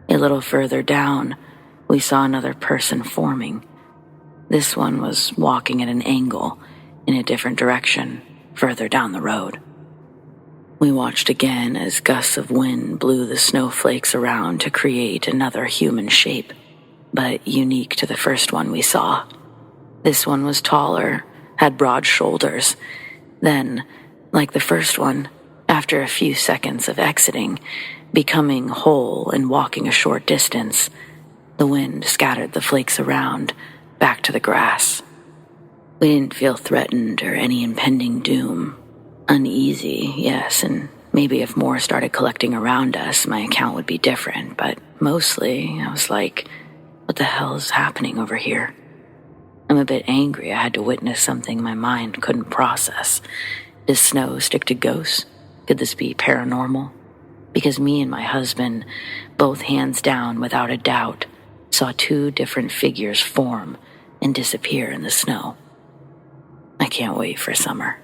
A little further down, we saw another person forming. This one was walking at an angle in a different direction, further down the road. We watched again as gusts of wind blew the snowflakes around to create another human shape, but unique to the first one we saw. This one was taller, had broad shoulders. Then, like the first one, after a few seconds of exiting, becoming whole and walking a short distance. The wind scattered the flakes around, back to the grass. We didn't feel threatened or any impending doom. Uneasy, yes, and maybe if more started collecting around us, my account would be different, but mostly I was like, what the hell is happening over here? I'm a bit angry I had to witness something my mind couldn't process. Does snow stick to ghosts? Could this be paranormal? Because me and my husband, both hands down without a doubt, saw two different figures form and disappear in the snow. I can't wait for summer.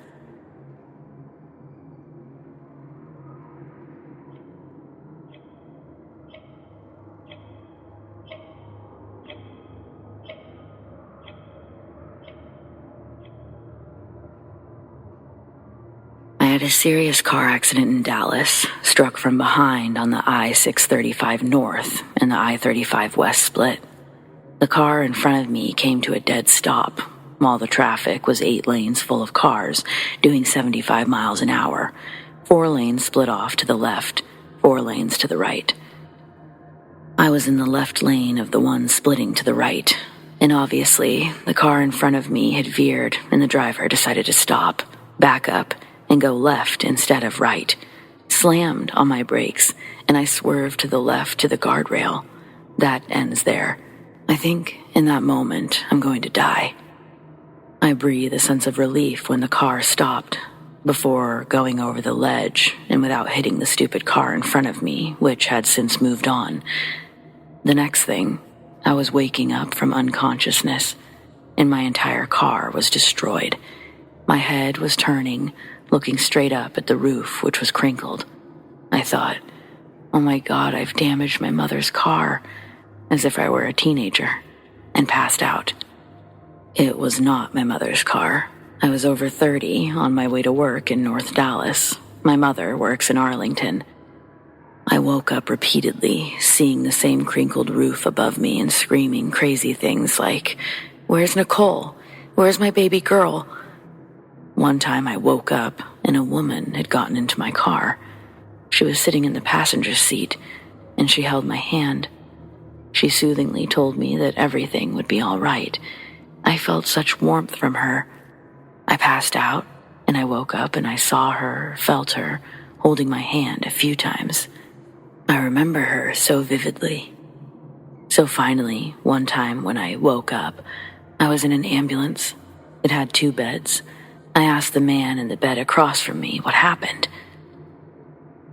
I had a serious car accident in Dallas, struck from behind on the I-635 North and the I-35 West split. The car in front of me came to a dead stop, while the traffic was 8 lanes full of cars doing 75 miles an hour. 4 lanes split off to the left, 4 lanes to the right. I was in the left lane of the one splitting to the right, and obviously the car in front of me had veered and the driver decided to stop, back up, and go left instead of right. Slammed on my brakes, and I swerved to the left to the guardrail. That ends there. I think in that moment I'm going to die. I breathe a sense of relief when the car stopped, before going over the ledge and without hitting the stupid car in front of me, which had since moved on. The next thing, I was waking up from unconsciousness, and my entire car was destroyed. My head was turning, looking straight up at the roof, which was crinkled. I thought, oh my God, I've damaged my mother's car, as if I were a teenager, and passed out. It was not my mother's car. I was over 30, on my way to work in North Dallas. My mother works in Arlington. I woke up repeatedly, seeing the same crinkled roof above me and screaming crazy things like, "Where's Nicole? Where's my baby girl?" One time I woke up and a woman had gotten into my car. She was sitting in the passenger seat, and she held my hand. She soothingly told me that everything would be all right. I felt such warmth from her. I passed out, and I woke up and I saw her, felt her, holding my hand a few times. I remember her so vividly. So finally, one time when I woke up, I was in an ambulance. It had 2 beds. I asked the man in the bed across from me what happened.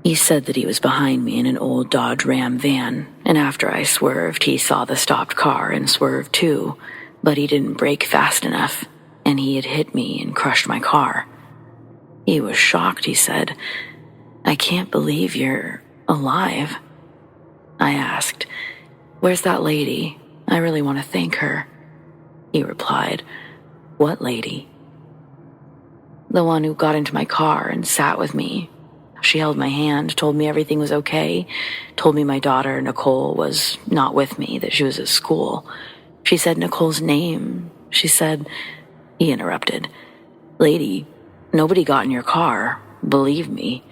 He said that he was behind me in an old Dodge Ram van, and after I swerved, he saw the stopped car and swerved too, but he didn't brake fast enough, and he had hit me and crushed my car. He was shocked, he said. "I can't believe you're alive." I asked, "Where's that lady? I really want to thank her." He replied, "What lady?" "The one who got into my car and sat with me. She held my hand, told me everything was okay, told me my daughter, Nicole, was not with me, that she was at school. She said Nicole's name. She said..." He interrupted. "Lady, nobody got in your car. Believe me.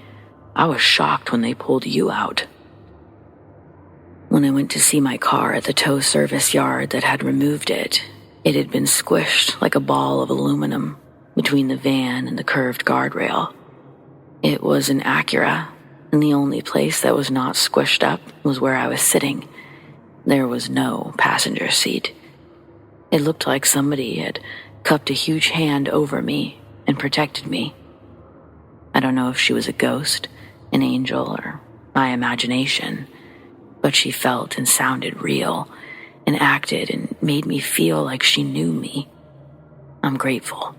I was shocked when they pulled you out." When I went to see my car at the tow service yard that had removed it, it had been squished like a ball of aluminum between the van and the curved guardrail. It was an Acura, and the only place that was not squished up was where I was sitting. There was no passenger seat. It looked like somebody had cupped a huge hand over me and protected me. I don't know if she was a ghost, an angel, or my imagination, but she felt and sounded real and acted and made me feel like she knew me. I'm grateful.